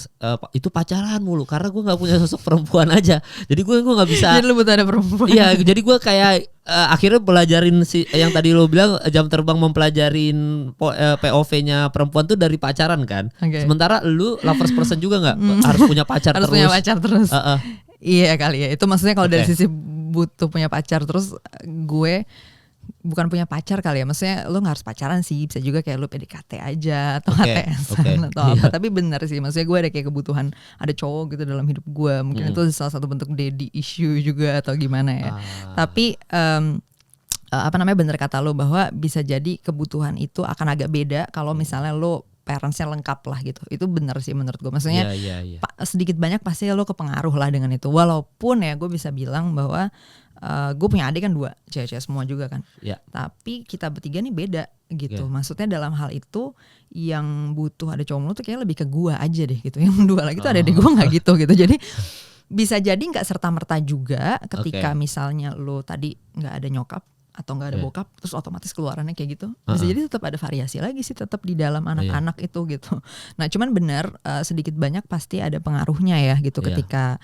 Speaker 2: itu pacaran mulu karena gue nggak punya sosok perempuan aja. Jadi gue nggak bisa.
Speaker 1: Jadi lu butuh ada perempuan.
Speaker 2: Iya, jadi gue kayak akhirnya pelajarin yang tadi lo bilang jam terbang, mempelajarin POV-nya perempuan tuh dari pacaran kan. Sementara lu lovers person juga nggak harus punya pacar
Speaker 1: harus
Speaker 2: terus.
Speaker 1: Punya pacar terus. Iya kali ya. Itu maksudnya kalau dari sisi butuh punya pacar. Terus gue bukan punya pacar kali ya, maksudnya lo nggak harus pacaran sih, bisa juga kayak lo PDKT aja atau HTS-an atau apa. Tapi benar sih, maksudnya gue ada kayak kebutuhan ada cowok gitu dalam hidup gue. Mungkin itu salah satu bentuk daddy issue juga atau gimana ya. Tapi benar kata lo bahwa bisa jadi kebutuhan itu akan agak beda kalau misalnya lo parentsnya lengkap lah gitu. Itu benar sih menurut gue. Maksudnya sedikit banyak pasti lo kepengaruh lah dengan itu. Walaupun ya gue bisa bilang bahwa gue punya adik kan 2 cewek-cewek semua juga kan. Tapi kita bertiga nih beda gitu. Maksudnya dalam hal itu yang butuh ada cowok lo tuh kayak lebih ke gue aja deh gitu. Yang 2 lagi tuh ada adik gue nggak gitu. Jadi bisa jadi nggak serta-merta juga ketika misalnya lo tadi nggak ada nyokap atau nggak ada bokap, terus otomatis keluarannya kayak gitu. Bisa jadi tetap ada variasi lagi sih, tetap di dalam anak-anak itu gitu. Nah cuman benar sedikit banyak pasti ada pengaruhnya ya gitu. Ketika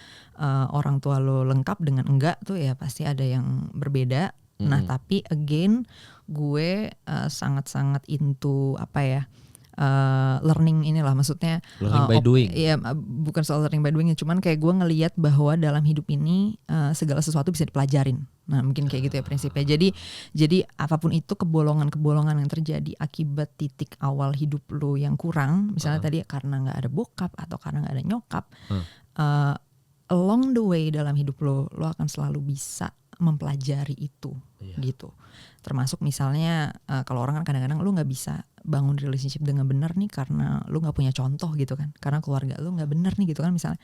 Speaker 1: orang tua lo lengkap dengan enggak tuh ya pasti ada yang berbeda. Nah tapi again gue sangat-sangat into learning inilah, maksudnya
Speaker 2: learning by doing.
Speaker 1: Iya, bukan soal learning by doing, cuman kayak gue ngelihat bahwa dalam hidup ini segala sesuatu bisa dipelajarin. Nah mungkin kayak gitu ya prinsipnya. Jadi apapun itu kebolongan-kebolongan yang terjadi akibat titik awal hidup lo yang kurang, misalnya tadi karena nggak ada bokap atau karena nggak ada nyokap, along the way dalam hidup lo akan selalu bisa mempelajari itu gitu. Termasuk misalnya kalau orang kan kadang-kadang lu nggak bisa bangun relationship dengan benar nih karena lu nggak punya contoh gitu kan, karena keluarga lu nggak benar nih gitu kan misalnya.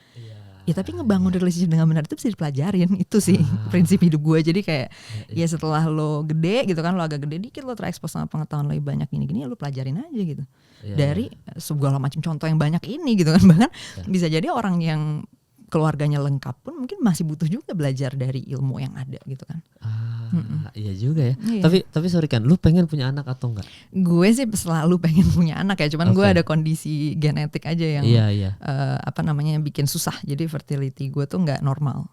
Speaker 1: Ya tapi ngebangun relationship dengan benar itu bisa dipelajarin, itu sih prinsip hidup gue. Jadi kayak ya setelah lo gede gitu kan, lo agak gede dikit, lo terekspos sama pengetahuan lebih banyak gini-gini, ya lo pelajarin aja gitu dari segala macam contoh yang banyak ini gitu kan. Bahkan bisa jadi orang yang keluarganya lengkap pun mungkin masih butuh juga belajar dari ilmu yang ada gitu kan.
Speaker 2: Iya juga ya. Tapi sorry kan, lu pengen punya anak atau enggak?
Speaker 1: Gue sih selalu pengen punya anak ya, cuman gue ada kondisi genetik aja yang bikin susah. Jadi fertility gue tuh nggak normal.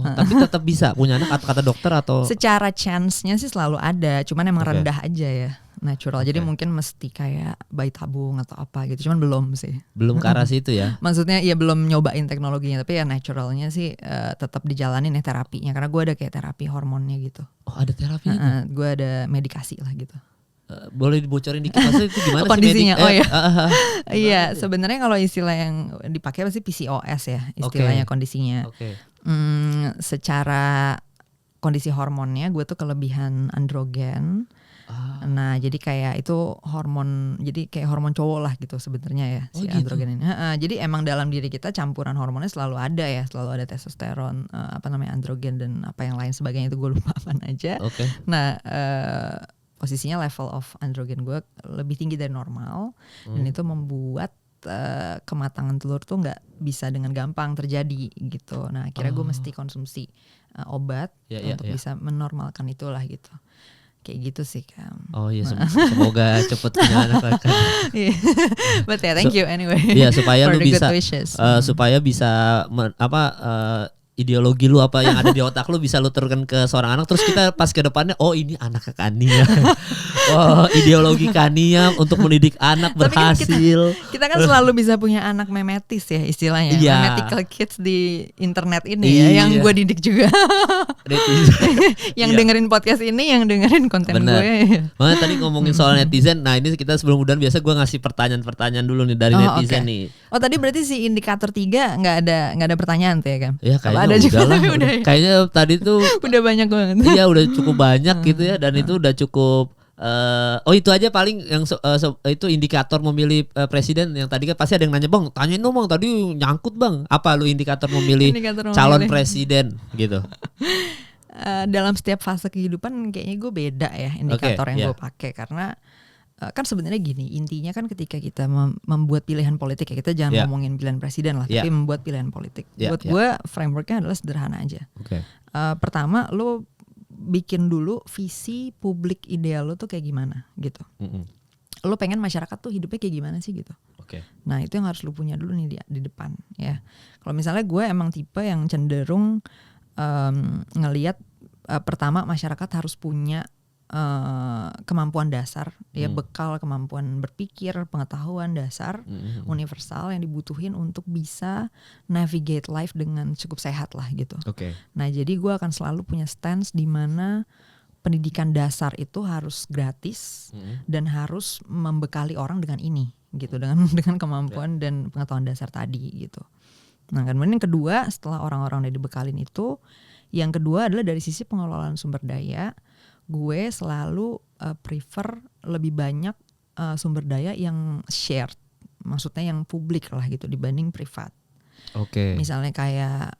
Speaker 2: Tapi tetap bisa punya anak kata dokter atau?
Speaker 1: Secara chance-nya sih selalu ada, cuman emang rendah aja ya, natural. Jadi mungkin mesti kayak bayi tabung atau apa gitu, cuman belum sih.
Speaker 2: Belum ke arah situ ya?
Speaker 1: Maksudnya ya belum nyobain teknologinya, tapi ya naturalnya sih tetap dijalanin ya terapinya, karena gue ada kayak terapi hormonnya gitu.
Speaker 2: Oh ada terapinya?
Speaker 1: Gue ada medikasi lah gitu.
Speaker 2: Boleh dibocorin dikit maksudnya itu gimana
Speaker 1: kondisinya?
Speaker 2: sih?
Speaker 1: Iya, sebenarnya kalau istilah yang dipakai pasti PCOS ya istilahnya kondisinya. Secara kondisi hormonnya gue tuh kelebihan androgen. Nah jadi kayak itu hormon, jadi kayak hormon cowok lah gitu sebenarnya ya si androgen ini. Jadi emang dalam diri kita campuran hormonnya selalu ada ya, selalu ada testosteron, androgen dan apa yang lain sebagainya, itu gue lupa apaan aja. Nah posisinya level of androgen gue lebih tinggi dari normal, dan itu membuat kematangan telur tuh nggak bisa dengan gampang terjadi gitu. Nah akhirnya gue mesti konsumsi obat untuk bisa menormalkan itulah gitu. Kayak gitu sih kan.
Speaker 2: Oh iya, semoga cepet punya anak kan.
Speaker 1: But yeah, thank you anyway.
Speaker 2: Iya supaya lu bisa supaya bisa ideologi lu apa yang ada di otak lu bisa lu turunkan ke seorang anak, terus kita pas ke depannya ini anak Kania. Ideologi Kania untuk mendidik anak berhasil.
Speaker 1: Kita kan selalu bisa punya anak memetis ya istilahnya. Memetical kids di internet ini ya, yang gue didik juga. Yang dengerin podcast ini, yang dengerin konten gue.
Speaker 2: Makanya tadi ngomongin soal netizen. Nah ini kita sebelum udahan biasa gue ngasih pertanyaan-pertanyaan dulu nih dari netizen nih.
Speaker 1: Oh tadi berarti si indikator 3 nggak ada pertanyaan tuh ya kan?
Speaker 2: Ya kayaknya ada juga lah. Kayaknya tadi tuh
Speaker 1: udah banyak banget.
Speaker 2: Iya udah cukup banyak gitu ya, dan itu udah cukup. Itu aja paling yang itu indikator memilih presiden. Yang tadi kan pasti ada yang nanya, bang tanyain dong bang, tadi nyangkut bang, apa lu indikator memilih calon presiden gitu.
Speaker 1: Dalam setiap fase kehidupan kayaknya gue beda ya indikator yang gue pakai, karena kan sebenarnya gini, intinya kan ketika kita membuat pilihan politik ya, kita jangan ngomongin pilihan presiden lah, tapi membuat pilihan politik. Buat gue frameworknya adalah sederhana aja. Pertama lo bikin dulu visi publik ideal lo tuh kayak gimana gitu. Lo pengen masyarakat tuh hidupnya kayak gimana sih gitu. Nah itu yang harus lo punya dulu nih di depan ya. Kalau misalnya gue emang tipe yang cenderung ngelihat pertama masyarakat harus punya kemampuan dasar, ya bekal kemampuan berpikir, pengetahuan dasar universal yang dibutuhin untuk bisa navigate life dengan cukup sehat lah gitu. Nah jadi gue akan selalu punya stance di mana pendidikan dasar itu harus gratis dan harus membekali orang dengan ini gitu, dengan kemampuan dan pengetahuan dasar tadi gitu. Nah kemudian yang kedua, setelah orang-orang udah dibekalin itu, yang kedua adalah dari sisi pengelolaan sumber daya. Gue selalu prefer lebih banyak sumber daya yang shared, maksudnya yang publik lah gitu dibanding privat. Misalnya kayak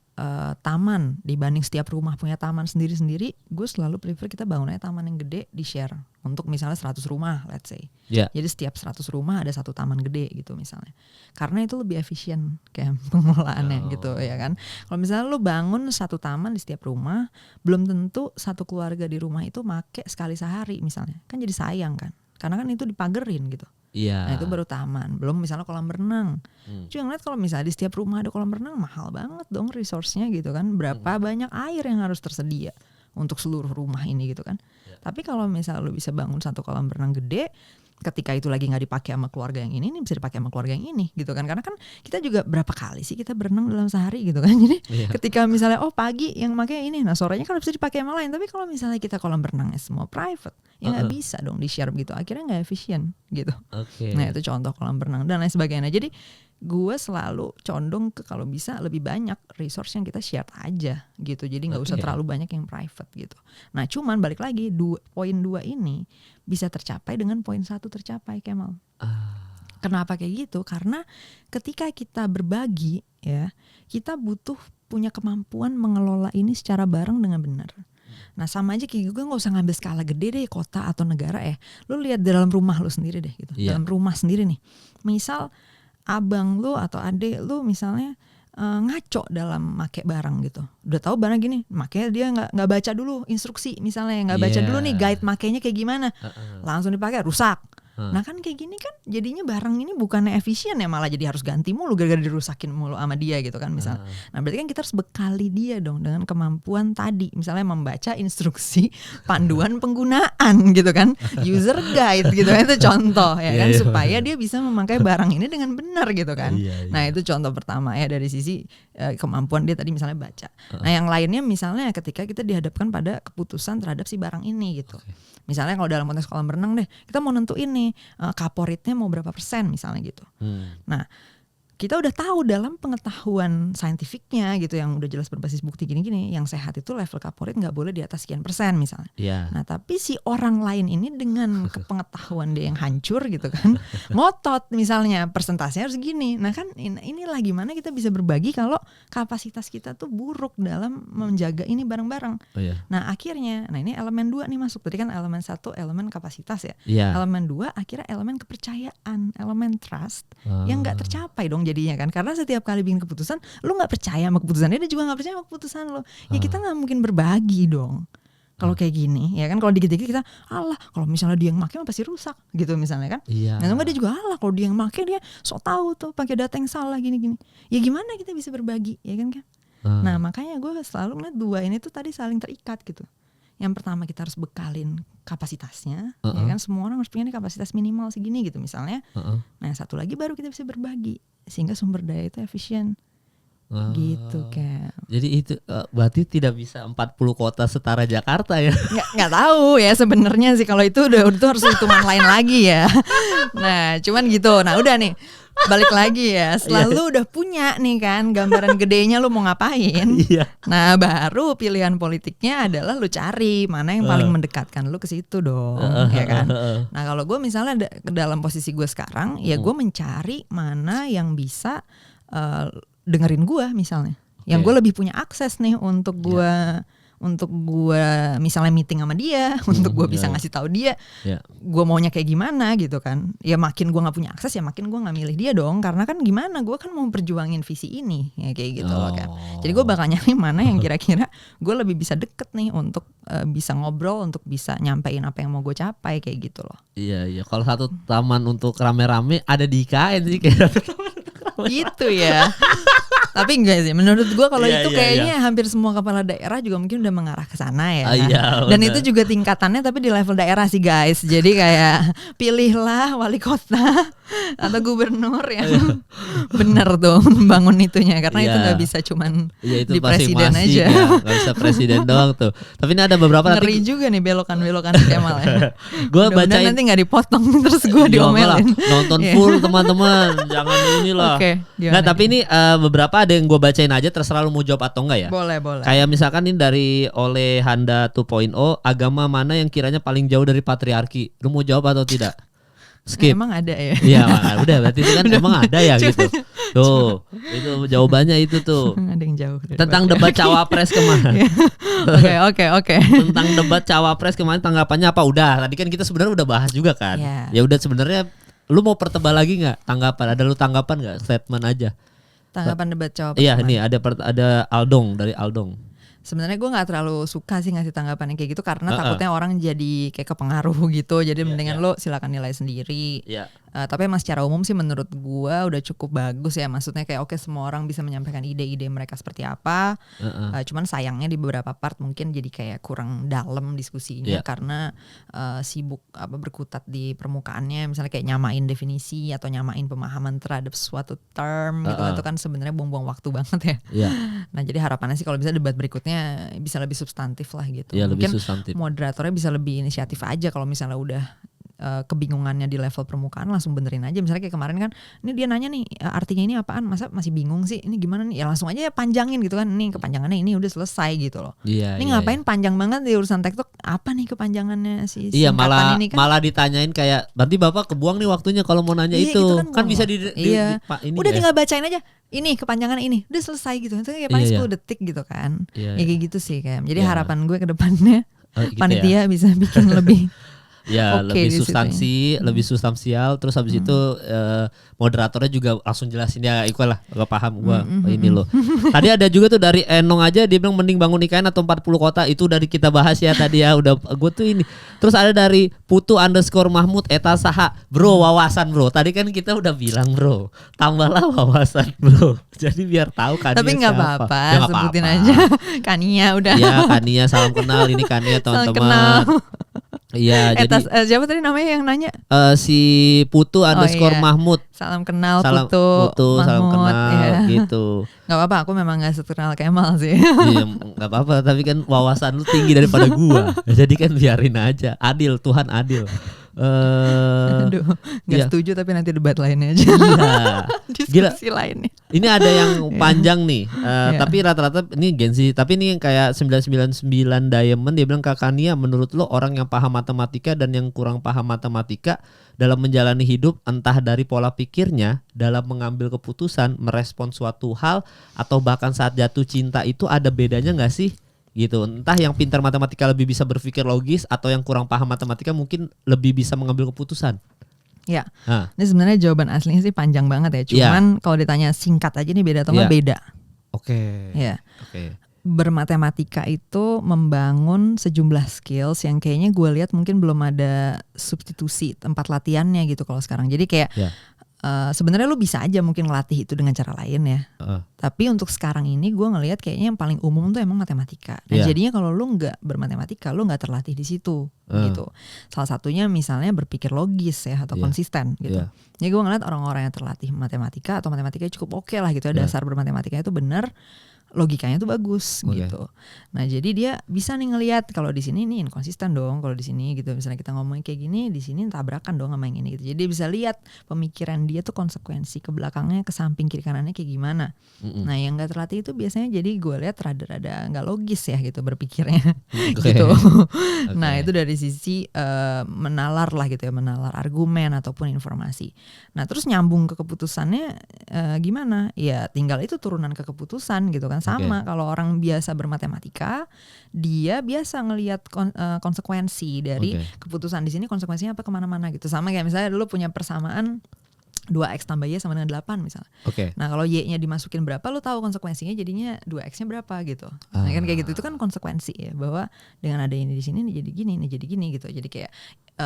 Speaker 1: taman, dibanding setiap rumah punya taman sendiri-sendiri, gue selalu prefer kita bangun aja taman yang gede di share untuk misalnya 100 rumah let's say. Jadi setiap 100 rumah ada satu taman gede gitu misalnya. Karena itu lebih efisien kayak pengelolaannya gitu ya kan. Kalau misalnya lu bangun satu taman di setiap rumah, belum tentu satu keluarga di rumah itu make sekali sehari misalnya. Kan jadi sayang kan. Karena kan itu dipagerin gitu. Nah itu baru taman. Belum misalnya kolam renang. Cuma ngeliat kalau misalnya di setiap rumah ada kolam renang, mahal banget dong resource-nya gitu kan. Berapa banyak air yang harus tersedia untuk seluruh rumah ini gitu kan. Tapi kalau misalnya lu bisa bangun satu kolam renang gede, ketika itu lagi gak dipakai sama keluarga yang ini bisa dipakai sama keluarga yang ini gitu kan. Karena kan kita juga berapa kali sih kita berenang dalam sehari gitu kan. Jadi ketika misalnya pagi yang pakai ini, nah sorenya kan bisa dipakai sama lain. Tapi kalau misalnya kita kolam renangnya semua private, ya gak bisa dong di-share gitu. Akhirnya gak efisien gitu. Nah itu contoh kolam renang dan lain sebagainya. Jadi gue selalu condong ke kalau bisa lebih banyak resource yang kita share aja gitu. Jadi gak usah terlalu banyak yang private gitu. Nah cuman balik lagi poin 2 ini bisa tercapai dengan poin 1 tercapai, Kemal. Kenapa kayak gitu? Karena ketika kita berbagi ya, kita butuh punya kemampuan mengelola ini secara bareng dengan benar. Nah sama aja kayak gue gak usah ngambil skala gede deh, kota atau negara lu lihat di dalam rumah lu sendiri deh gitu. Dalam rumah sendiri nih. Misal abang lu atau adik lu misalnya ngaco dalam make barang gitu. Udah tahu barang gini, makanya dia nggak baca dulu instruksi misalnya, nggak baca dulu nih guide makainya kayak gimana, langsung dipakai rusak. Nah kan kayak gini kan jadinya barang ini bukannya efisien ya, malah jadi harus ganti mulu gara-gara dirusakin mulu sama dia gitu kan misalnya. Nah berarti kan kita harus bekali dia dong dengan kemampuan tadi, misalnya membaca instruksi panduan penggunaan gitu kan, user guide gitu kan, itu contoh ya kan, supaya dia bisa memakai barang ini dengan benar gitu kan. Nah itu contoh pertama ya dari sisi kemampuan dia tadi misalnya baca. Nah yang lainnya misalnya ketika kita dihadapkan pada keputusan terhadap si barang ini gitu. Misalnya kalau dalam konteks kolam renang deh, kita mau nentuin nih kaporitnya mau berapa persen misalnya gitu. Nah kita udah tahu dalam pengetahuan saintifiknya gitu yang udah jelas berbasis bukti gini-gini, yang sehat itu level kaporit nggak boleh di atas sekian persen misalnya. Nah tapi si orang lain ini dengan pengetahuan dia yang hancur gitu kan, ngotot misalnya persentasenya harus gini. Nah kan inilah gimana kita bisa berbagi kalau kapasitas kita tuh buruk dalam menjaga ini bareng-bareng. Nah akhirnya, nah ini elemen 2 nih masuk. Tadi kan elemen 1 elemen kapasitas ya. Elemen 2 akhirnya elemen kepercayaan, elemen trust yang nggak tercapai dong jadinya kan, karena setiap kali bikin keputusan lu nggak percaya sama keputusan dia juga nggak percaya sama keputusan lo. Ya kita nggak mungkin berbagi dong kalau kayak gini ya kan. Kalau dikit-dikit kita Allah, kalau misalnya dia yang pakai pasti rusak gitu misalnya kan. Nah dia juga Allah, kalau dia yang pakai dia sok tahu tuh pakai data yang salah gini-gini. Ya gimana kita bisa berbagi ya kan. Nah makanya gue selalu ngeliat 2 ini tuh tadi saling terikat gitu. Yang pertama kita harus bekalin kapasitasnya, ya kan, semua orang harus punya kapasitas minimal segini gitu misalnya. Nah yang satu lagi baru kita bisa berbagi sehingga sumber daya itu efisien. Gitu kan.
Speaker 2: Jadi itu berarti tidak bisa 40 kota setara Jakarta ya?
Speaker 1: Nggak tahu ya sebenarnya sih, kalau itu udah harus hitungan lain lagi ya. Nah cuman gitu. Nah udah nih balik lagi ya, selalu udah punya nih kan gambaran gedenya lu mau ngapain. Nah baru pilihan politiknya adalah lu cari mana yang paling mendekatkan lu ke situ dong, ya kan. Nah kalau gue misalnya dalam posisi gue sekarang, ya gue mencari mana yang bisa dengerin gue misalnya, yang gue lebih punya akses nih untuk gue misalnya meeting sama dia, untuk gue bisa ngasih tahu dia gue maunya kayak gimana gitu kan. Ya makin gue nggak punya akses ya makin gue nggak milih dia dong, karena kan gimana gue kan mau perjuangin visi ini ya kayak gitu loh kan. Jadi gue bakal nyari mana yang kira-kira gue lebih bisa deket nih untuk bisa ngobrol, untuk bisa nyampein apa yang mau gue capai kayak gitu loh.
Speaker 2: Iya kalau satu taman untuk rame-rame ada di IKN sih kayak
Speaker 1: gitu ya. Tapi enggak sih, menurut gue kalau
Speaker 2: Iya,
Speaker 1: itu
Speaker 2: iya,
Speaker 1: kayaknya hampir semua kepala daerah juga mungkin udah mengarah ke sana ya.
Speaker 2: Iya,
Speaker 1: Dan
Speaker 2: benar.
Speaker 1: itu juga tingkatannya tapi di level daerah sih guys. Jadi kayak pilihlah wali kota atau gubernur yang bener tuh membangun itunya, karena itu
Speaker 2: Iya.
Speaker 1: nggak bisa cuman
Speaker 2: Iya itu
Speaker 1: di presiden
Speaker 2: masing-masing
Speaker 1: aja.
Speaker 2: ya, nggak bisa presiden doang tuh. Tapi ini ada beberapa
Speaker 1: Ngeri
Speaker 2: nanti
Speaker 1: juga nih belokan-belokan Kemal ya.
Speaker 2: gue
Speaker 1: Mudah-mudahan
Speaker 2: bacain.
Speaker 1: nanti nggak dipotong terus gue
Speaker 2: Jangan lah,
Speaker 1: diomelin.
Speaker 2: nonton
Speaker 1: Iya.
Speaker 2: full teman-teman, jangan inilah.
Speaker 1: Oke, gimana,
Speaker 2: Nah tapi ini beberapa ada yang gue bacain aja, terserah lu mau jawab atau enggak ya.
Speaker 1: Boleh.
Speaker 2: Kayak misalkan ini dari oleh Handa 2.0, agama mana yang kiranya paling jauh dari patriarki? Lu mau jawab atau tidak? Skip.
Speaker 1: Emang ada ya?
Speaker 2: Iya, udah berarti itu kan emang ada ya gitu. Tuh, itu jawabannya itu tuh.
Speaker 1: Ada yang jauh. dari
Speaker 2: Tentang
Speaker 1: patriarki.
Speaker 2: debat cawapres kemarin.
Speaker 1: Oke.
Speaker 2: Tentang debat cawapres kemarin tanggapannya apa? Udah, tadi kan kita sebenarnya udah bahas juga kan.
Speaker 1: Iya.
Speaker 2: Ya udah sebenarnya lu mau pertebal lagi nggak tanggapan? Ada lu tanggapan nggak? Statement aja.
Speaker 1: Tanggapan debat cawapres.
Speaker 2: Iya,
Speaker 1: kemarin.
Speaker 2: nih ada Aldong dari Aldong.
Speaker 1: Sebenarnya gue nggak terlalu suka sih ngasih tanggapan yang kayak gitu karena
Speaker 2: Uh-uh.
Speaker 1: takutnya orang jadi kayak kepengaruh gitu. Jadi
Speaker 2: Iya,
Speaker 1: mendingan lo silakan nilai sendiri.
Speaker 2: Iya.
Speaker 1: Tapi emang secara umum sih menurut gue udah cukup bagus ya. Maksudnya kayak oke, semua orang bisa menyampaikan ide-ide mereka seperti apa. Cuman sayangnya di beberapa part mungkin jadi kayak kurang dalam diskusinya
Speaker 2: Iya.
Speaker 1: karena sibuk berkutat di permukaannya. Misalnya kayak nyamain definisi atau nyamain pemahaman terhadap suatu term gitu. Itu kan sebenarnya buang-buang waktu banget ya.
Speaker 2: Iya.
Speaker 1: Nah jadi harapannya sih kalau bisa debat berikutnya bisa lebih substantif lah gitu.
Speaker 2: Iya, lebih
Speaker 1: Mungkin
Speaker 2: substantif.
Speaker 1: moderatornya bisa lebih inisiatif aja kalau misalnya udah kebingungannya di level permukaan langsung benerin aja. Misalnya kayak kemarin kan, ini dia nanya nih artinya ini apaan, masa masih bingung sih, ini gimana nih, ya langsung aja ya panjangin gitu kan, nih kepanjangannya ini udah selesai gitu loh.
Speaker 2: Iya.
Speaker 1: Ini ngapain panjang banget di urusan TikTok, apa nih kepanjangannya si
Speaker 2: Iya,
Speaker 1: singkatan ini kan.
Speaker 2: malah ditanyain kayak berarti Bapak kebuang nih waktunya kalau mau nanya
Speaker 1: Iya,
Speaker 2: itu.
Speaker 1: gitu
Speaker 2: Kan bisa
Speaker 1: iya.
Speaker 2: ini
Speaker 1: Udah
Speaker 2: ya.
Speaker 1: tinggal bacain aja. Ini kepanjangan ini udah selesai gitu. Itu kayak paling
Speaker 2: Iya,
Speaker 1: 10 detik gitu kan.
Speaker 2: Iya,
Speaker 1: Ya kayak gitu sih kayak. Jadi
Speaker 2: Iya.
Speaker 1: harapan gue ke depannya
Speaker 2: Gitu
Speaker 1: panitia bisa bikin lebih
Speaker 2: ya
Speaker 1: oke
Speaker 2: lebih
Speaker 1: di situ
Speaker 2: substansi, lebih substansial. Terus habis itu moderatornya juga langsung jelasin ya, Iqbal lah, gak paham gua ini loh. Tadi ada juga tuh dari Enong aja, dia bilang mending bangun IKN atau 40 kota, itu dari kita bahas ya tadi ya, udah gue tuh ini. Terus ada dari Putu_Mahmud Eta Saha, bro wawasan bro. Tadi kan kita udah bilang bro, tambahlah wawasan bro. Jadi biar tahu kan.
Speaker 1: tapi nggak apa-apa,
Speaker 2: Ya, nggak
Speaker 1: sebutin
Speaker 2: apa-apa.
Speaker 1: aja Kania udah.
Speaker 2: Iya, Kania salam kenal, ini Kania
Speaker 1: Salam kenal.
Speaker 2: teman-teman. Iya, jadi
Speaker 1: Siapa tadi namanya yang nanya?
Speaker 2: si Putu_Mahmud.
Speaker 1: Salam kenal
Speaker 2: Salam
Speaker 1: Putu,
Speaker 2: salam
Speaker 1: Mahmud,
Speaker 2: kenal
Speaker 1: ya.
Speaker 2: gitu.
Speaker 1: Gak apa-apa, aku memang gak seterkenal Kemal sih.
Speaker 2: Iya, nggak apa-apa, tapi kan wawasan lu tinggi daripada gua. Jadi kan biarin aja. Adil, Tuhan adil.
Speaker 1: Aduh, gak
Speaker 2: iya.
Speaker 1: setuju tapi nanti debat lainnya aja.
Speaker 2: Iya.
Speaker 1: Diskusi lainnya.
Speaker 2: Ini ada yang panjang nih,
Speaker 1: Iya.
Speaker 2: tapi rata-rata ini Gen Z. Tapi ini yang kayak 999 Diamond, dia bilang Kakania, menurut lo orang yang paham matematika dan yang kurang paham matematika dalam menjalani hidup, entah dari pola pikirnya, dalam mengambil keputusan, merespon suatu hal, atau bahkan saat jatuh cinta itu ada bedanya nggak sih? Gitu. Entah yang pintar matematika lebih bisa berpikir logis, atau yang kurang paham matematika mungkin lebih bisa mengambil keputusan.
Speaker 1: Ya,
Speaker 2: Nah,
Speaker 1: ini sebenarnya jawaban aslinya sih panjang banget ya. Cuman kalau ditanya singkat aja nih beda atau nggak,
Speaker 2: Iya.
Speaker 1: beda.
Speaker 2: oke.
Speaker 1: Ya.
Speaker 2: Oke.
Speaker 1: Bermatematika itu membangun sejumlah skills yang kayaknya gue lihat mungkin belum ada substitusi tempat latihannya gitu kalau sekarang. Jadi kayak
Speaker 2: Ya.
Speaker 1: sebenarnya lu bisa aja mungkin ngelatih itu dengan cara lain ya. Tapi untuk sekarang ini gue ngelihat kayaknya yang paling umum tuh emang matematika. Nah,
Speaker 2: Iya.
Speaker 1: jadinya kalau lu nggak bermatematika, lu nggak terlatih di situ gitu. Salah satunya misalnya berpikir logis ya atau
Speaker 2: Iya.
Speaker 1: konsisten gitu.
Speaker 2: Iya.
Speaker 1: Jadi gue ngeliat orang-orang yang terlatih matematika atau matematikanya cukup oke lah gitu ya, dasar bermatematikanya itu benar, logikanya tuh bagus gitu. Nah jadi dia bisa nih ngelihat kalau di sini nih inkonsisten dong, kalau di sini gitu. Misalnya kita ngomongin kayak gini, di sini tabrakan dong sama yang ini gitu. Jadi dia bisa lihat pemikiran dia tuh konsekuensi ke belakangnya, ke samping kiri kanannya kayak gimana. Nah yang nggak terlatih itu biasanya jadi gue lihat rada-rada nggak logis ya gitu berpikirnya gitu. Nah itu dari sisi menalar lah gitu ya, menalar argumen ataupun informasi. Nah terus nyambung ke keputusannya gimana? Ya tinggal itu turunan ke keputusan gitu kan. Sama kalau orang biasa bermatematika, dia biasa ngelihat konsekuensi dari keputusan di sini, konsekuensinya apa kemana-mana gitu. Sama kayak misalnya dulu punya persamaan 2x tambah Y sama dengan 8 misalnya.
Speaker 2: Oke.
Speaker 1: Nah kalau Y-nya dimasukin berapa, lu tahu konsekuensinya jadinya 2x-nya berapa gitu. Nah kan kayak gitu, itu kan konsekuensi ya, bahwa dengan ada ini di sini ini jadi gini, ini jadi gini gitu. Jadi kayak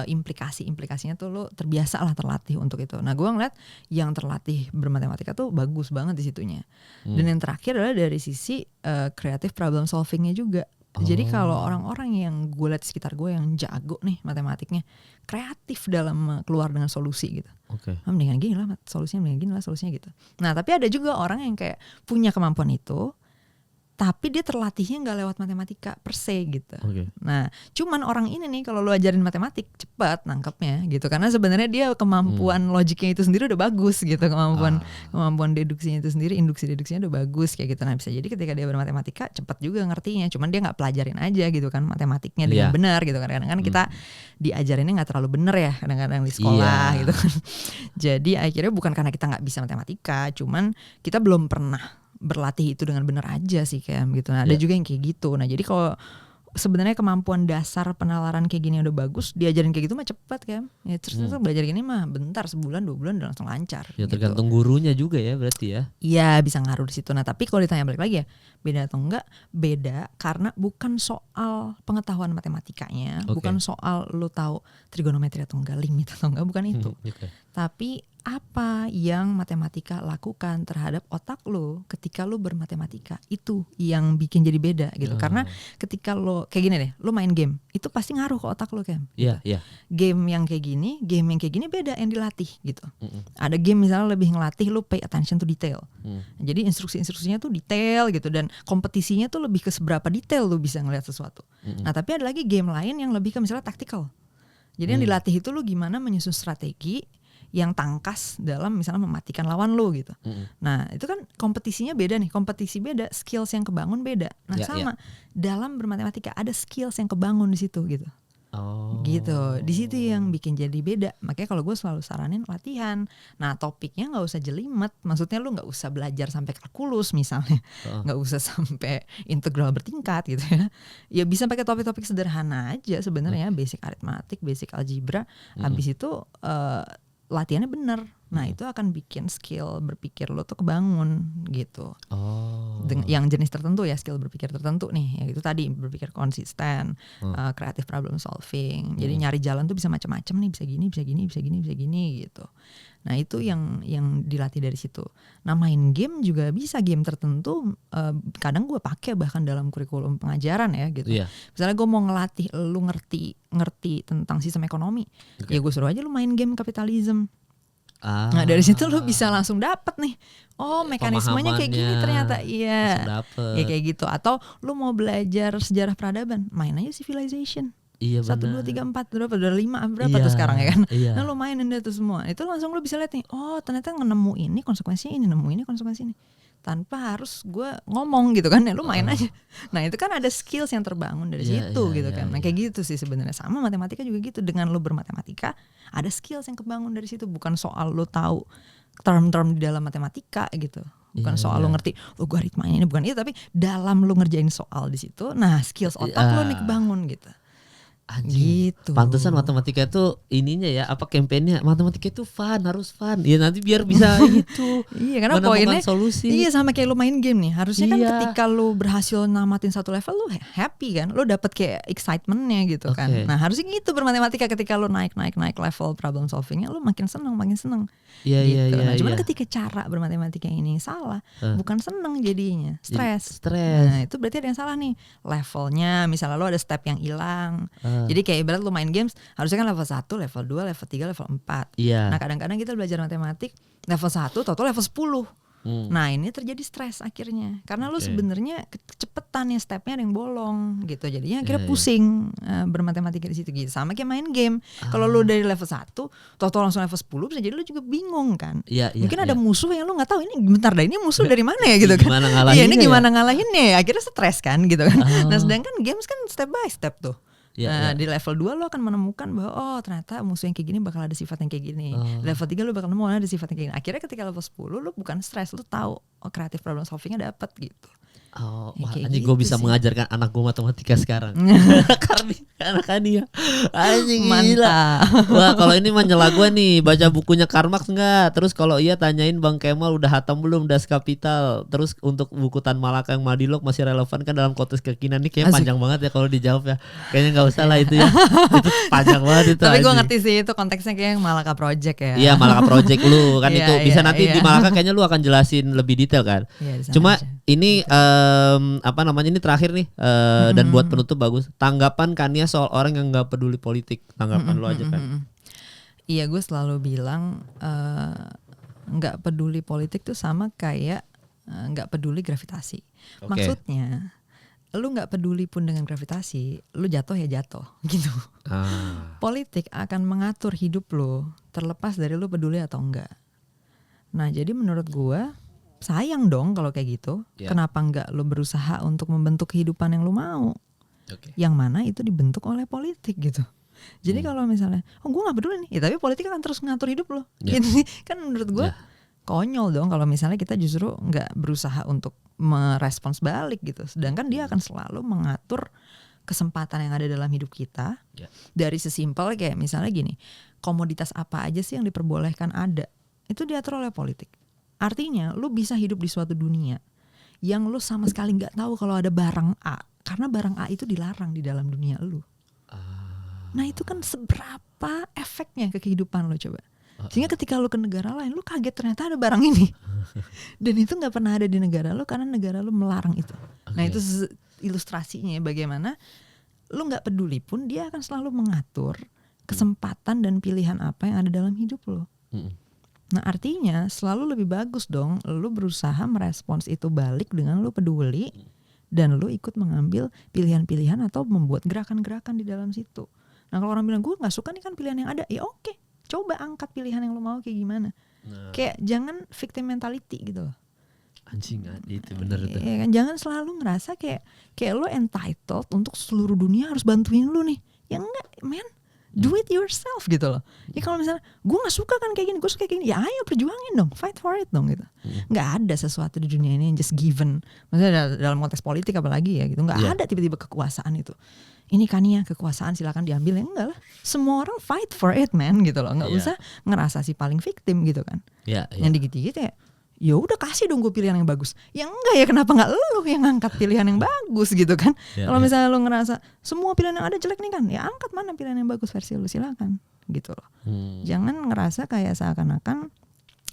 Speaker 1: implikasinya tuh lu terbiasa lah, terlatih untuk itu. Nah gue ngeliat yang terlatih bermatematika tuh bagus banget di situnya. Dan yang terakhir adalah dari sisi creative problem solvingnya juga. Jadi kalau orang-orang yang gue lihat di sekitar gue yang jago nih matematiknya, kreatif dalam keluar dengan solusi gitu. Mendingan gini lah solusinya, mendingan gini lah solusinya gitu. Nah tapi ada juga orang yang kayak punya kemampuan itu, tapi dia terlatihnya nggak lewat matematika per se gitu. Nah cuman orang ini nih kalau lu ajarin matematik cepat nangkepnya gitu, karena sebenarnya dia kemampuan logiknya itu sendiri udah bagus gitu, kemampuan deduksinya itu sendiri, induksi deduksinya udah bagus kayak gitu. Nah bisa jadi ketika dia bermatematika cepat juga ngertinya, cuman dia nggak pelajarin aja gitu kan matematiknya dengan benar gitu. Kadang-kadang kan kita diajarinnya nggak terlalu benar ya kadang-kadang di sekolah gitu kan. Jadi akhirnya bukan karena kita nggak bisa matematika, cuman kita belum pernah berlatih itu dengan benar aja sih kayak gitu. Nah, ada juga yang kayak gitu. Nah, jadi kalau sebenarnya kemampuan dasar penalaran kayak gini udah bagus, diajarin kayak gitu mah cepat kan. Ya terus belajar gini mah bentar, sebulan 2 bulan udah langsung lancar.
Speaker 2: Ya tergantung gurunya juga ya berarti ya.
Speaker 1: Iya, bisa ngaruh di situ. Nah, tapi kalau ditanya balik lagi ya, beda atau enggak? Beda karena bukan soal pengetahuan matematikanya, bukan soal lu tahu trigonometri atau enggak, limit atau enggak, bukan itu. Tapi apa yang matematika lakukan terhadap otak lo ketika lo bermatematika, itu yang bikin jadi beda gitu. Karena ketika lo kayak gini deh, lo main game itu pasti ngaruh ke otak lo kan. Game yang kayak gini beda yang dilatih gitu. Ada game misalnya lebih ngelatih lo pay attention to detail. Jadi instruksinya tuh detail gitu, dan kompetisinya tuh lebih ke seberapa detail lo bisa ngelihat sesuatu. Nah tapi ada lagi game lain yang lebih ke misalnya tactical. Jadi yang dilatih itu lo gimana menyusun strategi yang tangkas dalam misalnya mematikan lawan lo gitu. Nah itu kan kompetisinya beda nih, kompetisi beda, skills yang kebangun beda. Nah dalam bermatematika ada skills yang kebangun di situ gitu. Gitu, di situ yang bikin jadi beda. Makanya kalau gue selalu saranin latihan. Nah topiknya nggak usah jelimet, maksudnya lu nggak usah belajar sampai kalkulus misalnya, nggak usah sampai integral bertingkat gitu ya. Ya bisa pakai topik-topik sederhana aja sebenarnya, basic aritmatik, basic algebra. Habis itu latihannya bener. Nah itu akan bikin skill berpikir lo tuh kebangun gitu. Yang jenis tertentu ya, skill berpikir tertentu nih, ya itu tadi berpikir konsisten, creative problem solving. Jadi nyari jalan tuh bisa macam-macam nih, bisa gini, bisa gini, bisa gini, bisa gini gitu. Nah itu yang dilatih dari situ. Nah main game juga bisa, game tertentu kadang gue pakai bahkan dalam kurikulum pengajaran ya gitu. Misalnya gue mau ngelatih lu ngerti tentang sistem ekonomi, ya gue suruh aja lu main game kapitalisme. Nah dari situ lu bisa langsung dapet nih, mekanismenya kayak gini ternyata, iya ya kayak gitu. Atau lu mau belajar sejarah peradaban, main aja Civilization. 1, 2, 3, 4 berapa, udah 5 berapa tuh sekarang ya kan. Nah lu mainin deh tuh semua, itu langsung lu bisa lihat nih, ternyata nemu ini konsekuensinya ini, nemu ini konsekuensi ini, tanpa harus gue ngomong gitu kan ya, lu main aja. Nah itu kan ada skills yang terbangun dari situ gitu kan. Nah kayak gitu sih sebenarnya, sama matematika juga gitu. Dengan lu bermatematika ada skills yang kebangun dari situ, bukan soal lu tahu term-term di dalam matematika gitu, bukan soal lu ngerti logaritma ini, bukan itu, tapi dalam lu ngerjain soal di situ, nah skills otak lu nih kebangun gitu. Gitu.
Speaker 2: Pantesan matematika itu ininya ya, apa kampanyenya, matematika itu fun, harus fun. Ya nanti biar bisa itu.
Speaker 1: Iya, karena poinnya
Speaker 2: solusi.
Speaker 1: Iya, sama kayak lu main game nih. Harusnya kan ketika lu berhasil namatin satu level, lu happy kan, lu dapet kayak excitementnya gitu kan. Nah harusnya gitu bermatematika, ketika lu naik level problem solvingnya, lu makin seneng gitu. Nah cuman ketika cara bermatematika ini salah, bukan seneng jadinya, stres. Nah itu berarti ada yang salah nih, levelnya. Misalnya lu ada step yang hilang. Jadi kayak ibarat lu main games, harusnya kan level 1, level 2, level 3, level 4. Nah kadang-kadang kita belajar matematik level 1 atau level 10. Nah ini terjadi stres akhirnya, karena lu sebenarnya kecepetan ya, stepnya ada yang bolong gitu. Jadinya akhirnya pusing bermatematika di situ gitu. Sama kayak main game, kalau lu dari level 1 atau langsung level 10, bisa jadi lu juga bingung kan. Mungkin ada musuh yang lu nggak tahu, ini bentar dah, ini musuh dari mana ya gitu kan. Iya, ini gimana ngalahinnya ya, akhirnya stres kan gitu kan. Nah sedangkan games kan step by step tuh. Di level 2 lo akan menemukan bahwa ternyata musuh yang kayak gini bakal ada sifat yang kayak gini. Level 3 lo bakal nemukan ada sifat yang kayak gini. Akhirnya ketika level 10 lo bukan stres, lo tahu creative problem solvingnya dapat gitu.
Speaker 2: Oh,
Speaker 1: Ya,
Speaker 2: wah,
Speaker 1: kayak
Speaker 2: anjing
Speaker 1: gitu
Speaker 2: gue bisa
Speaker 1: sih.
Speaker 2: mengajarkan anak gue matematika sekarang. Karena Kania. Anjing gila.
Speaker 1: Mantap.
Speaker 2: Wah, kalau ini mah nyela gue nih, baca bukunya Karl Marx enggak? Terus kalau iya tanyain Bang Kemal udah hatam belum Das Kapital? Terus untuk buku Tan Malaka yang Madilog masih relevan kan dalam konteks kekinian nih, kayaknya
Speaker 1: Asik.
Speaker 2: panjang banget ya kalau dijawab ya. Kayaknya enggak usah lah itu ya. Itu panjang banget itu.
Speaker 1: Tapi gue
Speaker 2: anjing.
Speaker 1: ngerti sih itu konteksnya kayak Malaka Project ya.
Speaker 2: Iya, Malaka Project lu kan
Speaker 1: Iya,
Speaker 2: itu bisa
Speaker 1: iya,
Speaker 2: nanti
Speaker 1: iya.
Speaker 2: di Malaka kayaknya lu akan jelasin lebih detail kan.
Speaker 1: Iya, di sana
Speaker 2: Cuma
Speaker 1: aja.
Speaker 2: ini apa namanya ini terakhir nih dan buat penutup bagus. Tanggapan Kania soal orang yang nggak peduli politik. Tanggapan lu aja kan.
Speaker 1: Iya, gue selalu bilang nggak peduli politik tuh sama kayak nggak peduli gravitasi.
Speaker 2: Oke.
Speaker 1: Maksudnya, lu nggak peduli pun dengan gravitasi, lu jatuh ya jatuh gitu. Politik akan mengatur hidup lu terlepas dari lu peduli atau enggak. Nah, jadi menurut gue sayang dong kalau kayak gitu.
Speaker 2: Ya.
Speaker 1: Kenapa enggak lu berusaha untuk membentuk kehidupan yang lu mau?
Speaker 2: Oke.
Speaker 1: Yang mana itu dibentuk oleh politik gitu. Jadi kalau misalnya, oh gue nggak peduli nih, ya tapi politik akan terus ngatur hidup lo.
Speaker 2: Ya.
Speaker 1: Gitu. Kan menurut gue
Speaker 2: Ya.
Speaker 1: konyol dong kalau misalnya kita justru nggak berusaha untuk merespons balik gitu. Sedangkan dia akan selalu mengatur kesempatan yang ada dalam hidup kita.
Speaker 2: Ya.
Speaker 1: Dari sesimpel kayak misalnya gini, komoditas apa aja sih yang diperbolehkan ada, itu diatur oleh politik. Artinya lu bisa hidup di suatu dunia yang lu sama sekali nggak tahu kalau ada barang A, karena barang A itu dilarang di dalam dunia lu. Nah itu kan seberapa efeknya ke kehidupan lo coba. Sehingga ketika lo ke negara lain, lo kaget ternyata ada barang ini. Dan itu gak pernah ada di negara lo karena negara lo melarang itu. Nah itu ilustrasinya ya, bagaimana lo gak peduli pun dia akan selalu mengatur kesempatan dan pilihan apa yang ada dalam hidup lo. Nah artinya selalu lebih bagus dong lo berusaha merespons itu balik dengan lo peduli. Dan lo ikut mengambil pilihan-pilihan atau membuat gerakan-gerakan di dalam situ. Nah kalau orang bilang gue gak suka nih kan pilihan yang ada, ya oke, coba angkat pilihan yang lo mau kayak gimana. Kayak jangan victim mentality gitu loh.
Speaker 2: Anjing itu bener itu.
Speaker 1: Ya kan, jangan selalu ngerasa kayak lo entitled untuk seluruh dunia harus bantuin lo nih. Ya enggak, man, do it yourself gitu loh. Ya kalau misalnya gue gak suka kan kayak gini, gue suka kayak gini, ya ayo perjuangin dong, fight for it dong gitu. Gak ada sesuatu di dunia ini yang just given. Maksudnya dalam konteks politik apalagi ya gitu, gak ada tiba-tiba kekuasaan itu. Ini Kania kekuasaan silakan diambil, ya enggak lah. Semua orang fight for it man gitu loh. Gak usah ngerasa si paling victim gitu kan. Yang digigit-gigit ya udah kasih dong gue pilihan yang bagus. Ya enggak ya, kenapa gak lu yang ngangkat pilihan yang bagus gitu kan. Kalau misalnya lu ngerasa semua pilihan yang ada jelek nih kan, ya angkat mana pilihan yang bagus versi lu, silakan gitu loh. Jangan ngerasa kayak seakan-akan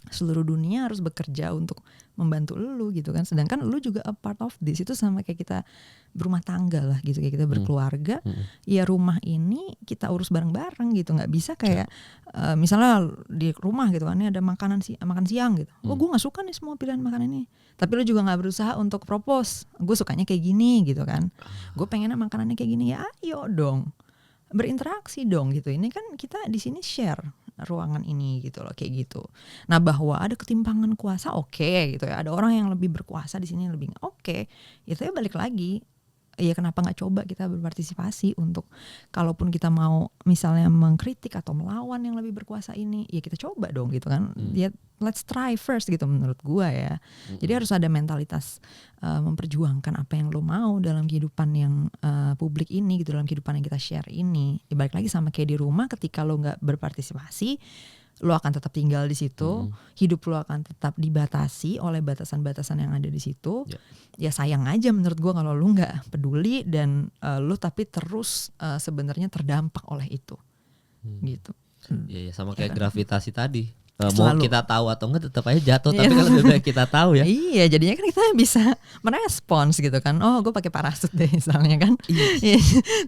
Speaker 1: seluruh dunia harus bekerja untuk membantu lu gitu kan. Sedangkan lu juga a part of this. Itu sama kayak kita berumah tangga lah gitu, kayak kita berkeluarga. Ya rumah ini kita urus bareng-bareng gitu. Gak bisa kayak misalnya di rumah gitu kan, ini ada makan siang gitu. Oh gue gak suka nih semua pilihan makanan ini. Tapi lu juga gak berusaha untuk propose, gue sukanya kayak gini gitu kan. Gue pengennya makanannya kayak gini, ya ayo dong, berinteraksi dong gitu. Ini kan kita di sini share ruangan ini gitu loh, kayak gitu. Nah bahwa ada ketimpangan kuasa, oke, gitu ya. Ada orang yang lebih berkuasa di sini lebih, oke. Itu ya balik lagi. Ya kenapa nggak coba kita berpartisipasi untuk kalaupun kita mau misalnya mengkritik atau melawan yang lebih berkuasa ini, ya kita coba dong gitu kan. Ya let's try first gitu menurut gua ya. Jadi harus ada mentalitas memperjuangkan apa yang lo mau dalam kehidupan yang publik ini gitu, dalam kehidupan yang kita share ini. Ya balik lagi sama kayak di rumah, ketika lo nggak berpartisipasi, lo akan tetap tinggal di situ, hidup lo akan tetap dibatasi oleh batasan-batasan yang ada di situ. Ya sayang aja menurut gue kalau lo nggak peduli dan lo tapi terus sebenarnya terdampak oleh itu, gitu.
Speaker 2: Iya, sama kayak gravitasi tadi.
Speaker 1: Selalu.
Speaker 2: Mau kita tahu atau enggak tetap aja jatuh, tapi kan lebih baik kita tahu ya.
Speaker 1: Iya, jadinya kan kita bisa merespons gitu kan. Oh, gue pakai parasut deh misalnya kan.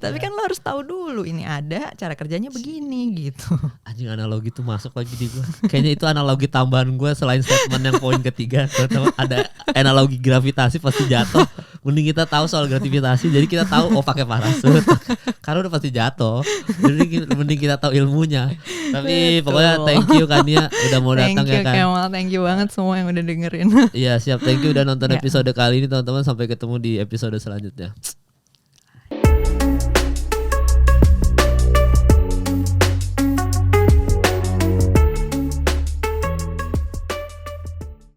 Speaker 1: Tapi kan lo harus tahu dulu ini ada, cara kerjanya begini gitu.
Speaker 2: Anjing, analogi tuh masuk lagi di gue. Kayaknya itu analogi tambahan gue selain statement yang poin ketiga. Ada analogi gravitasi pasti jatuh. Mending kita tahu soal gravitasi, jadi kita tahu pakai parasut. Karena udah pasti jatuh. Jadi mending kita tahu ilmunya. Tapi pokoknya thank you Kania udah mau datang ya kan.
Speaker 1: Kemal, thank you banget semua yang udah dengerin.
Speaker 2: Iya siap, thank you udah nonton episode kali ini teman-teman. Sampai ketemu di episode selanjutnya.